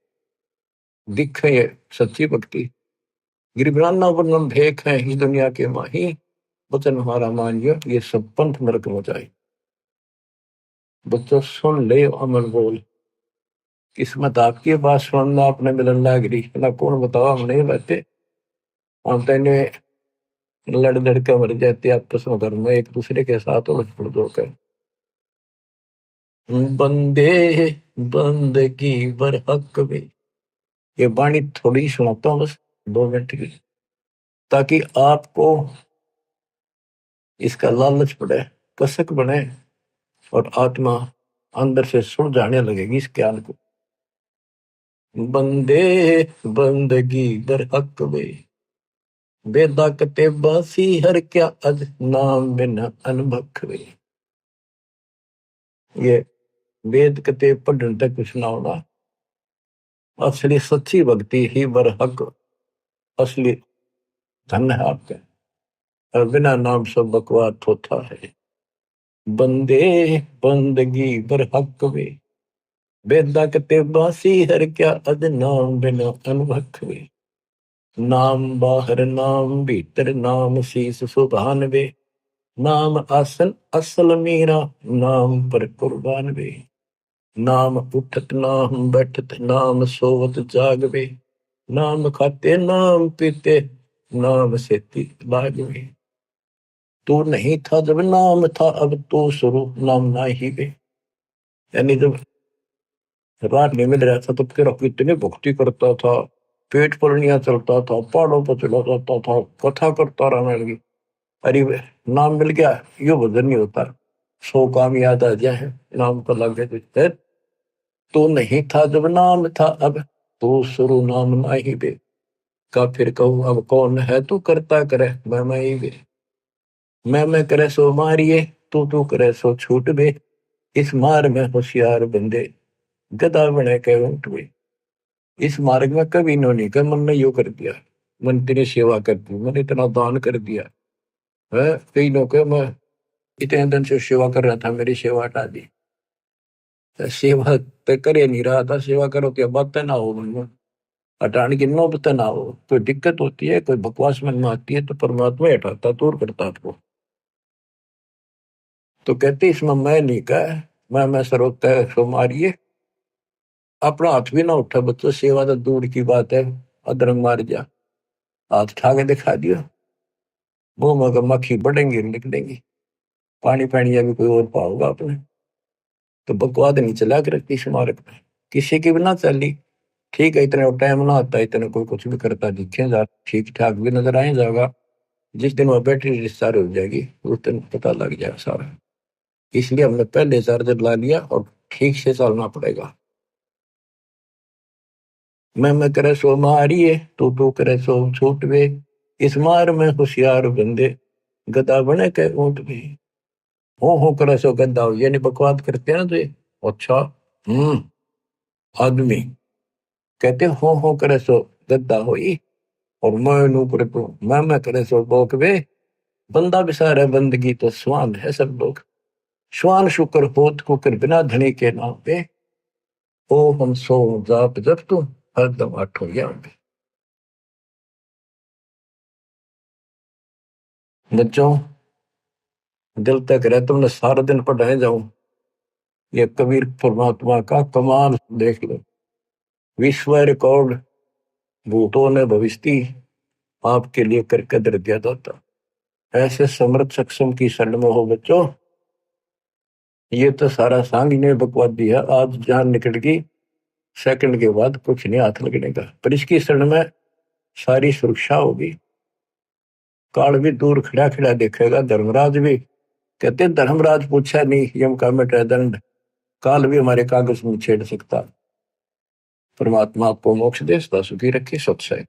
दिखे ये सच्ची भक्ति। गिरिब्राना वर्णम भेक है इस दुनिया के माही, वचन हमारा मानियो ये सब पंथ नरक में जाए। बच्चों सुन ले अमर बोल, किस्मत आपकी बात सुनना अपने मिलन लागरी ना, कौन बताओ हम नहीं रहते। हम तेने लड़ लड़ कर मर जाते आपस में, घर में एक दूसरे के साथ उलझ पड़ होकर। बंदे बंदगी बर हक में, ये वाणी थोड़ी सुनाता हूँ बस 2 मिनट की, ताकि आपको इसका लालच पड़े, कसक बने और आत्मा अंदर से सुन जाने लगेगी इस ज्ञान को। बंदे बंदगी बर हक में, बेदा कते बासी हर क्या अज नाम बिना अनभक में। ये वेद कते पढ़ने तक कुछ ना होना, असली सच्ची भक्ति ही बर हक असली धन है आपके, और बिना नाम सब बकवाद होता है। बंदे बंदगी बर हक में, बेदा कते बासी हर क्या अद नाम बिना अनभख वे। नाम बाहर नाम भीतर नाम शीस सुभान वे। नाम आसन असल मीरा नाम पर कुर्बान वे। नाम उठत नाम बैठत नाम सोवत जागवे। नाम खाते नाम पीते नाम सेती लागवे। तू नहीं था जब नाम था अब तो स्वरूप नाम ना ही वे। यानी जब रात नहीं मिल रहा था तब तेरा कितने भक्ति करता था, पेट पुरनिया चलता था, पहाड़ों पर चला जाता था, कथा करता रहने लगी। अरे नाम मिल गया यो भजन नहीं होता। 100 काम याद आ जाए नाम को लग गए। तो नहीं था जब नाम था अब तो शुरू नाम ना ही बे। का फिर कहूँ अब कौन है तू करता करे मैं ही बे। मैं करे सो मारिए तू करे सो छूट बे। इस मार में होशियार बंदे गदा बने के ऊंट बे। इस मार्ग में कभी इन्होंने कहा मन ने यो कर दिया, मन तेरी सेवा कर दी, मैंने इतना दान कर दिया है। कई लोग मैं इतने दिन से सेवा कर रहा था, मेरी सेवा हटा दी। सेवा तो करे नहीं रहा था, सेवा करो क्या बात ना हो मन में, हटाने की नौबत ना हो। कोई दिक्कत होती है, कोई बकवास मन में आती है तो परमात्मा ही हटाता, दूर करता आपको। तो कहते इसमें मैं नहीं कहा, मैं सर्वोत्ता सो मारिए। अपना हाथ भी ना उठा बच्चों, सेवा तो दूर की बात है, अदरंग मार जा, हाथ उठा के दिखा दिया। मुंह में अगर मक्खी बढ़ेंगी निकलेंगी, पानी पानी अभी कोई और पाओगा आपने। तो बकवाद नहीं चला कर किस मार्ग में, किसी की भी ना चली। ठीक है, इतने टाइम ना आता, इतने कोई कुछ भी करता दिखे जा, ठीक ठाक भी नजर आए जाएगा। जिस दिन वो बैटरी डिस्चार्ज हो जाएगी उस दिन पता लग जाएगा सारा। इसलिए हमने पहले चार्जर ला लिया और ठीक से चलना पड़ेगा। मैं करे सो मारिए तू करे सो छूट वे। इस मार में होशियार बंदे गदा बने के ऊंट भी। हो करे सो गद्दा हो, यानी बकवाद करते हैं ना तो ये, अच्छा आदमी कहते हो करे सो गद्दा होई। और मैं ऊपर तो मैं करे सो बोक वे। बंदा बिसार है बंदगी तो स्वान है सब लोग। श्वान शुक्र होत कुकर बिना धनी के नाम पे। ओ हम सो जाप जब तुम हरदम आठों याम पे। बच्चों दिल तक रहे तुमने सारा दिन पढ़ाए जाऊं, ये कबीर परमात्मा का कमाल देख लो। विश्व रिकॉर्ड भूतों ने भविष्य आपके लिए करके दर दिया जाता। ऐसे समर्थ सक्षम की शरण में हो बच्चों। ये तो सारा सांग ने बकवाद दिया, आज जान निकल गई, सेकंड के बाद कुछ नहीं हाथ लगने का। पर इसकी शरण में सारी सुरक्षा होगी। काल भी दूर खड़ा खड़ा देखेगा, धर्मराज भी कहते धर्मराज पूछा नहीं यम का मिटे दंड। काल भी हमारे कागज में छेड़ सकता। परमात्मा आपको मोक्ष दे, सदा सुखी रखे, सत्संग।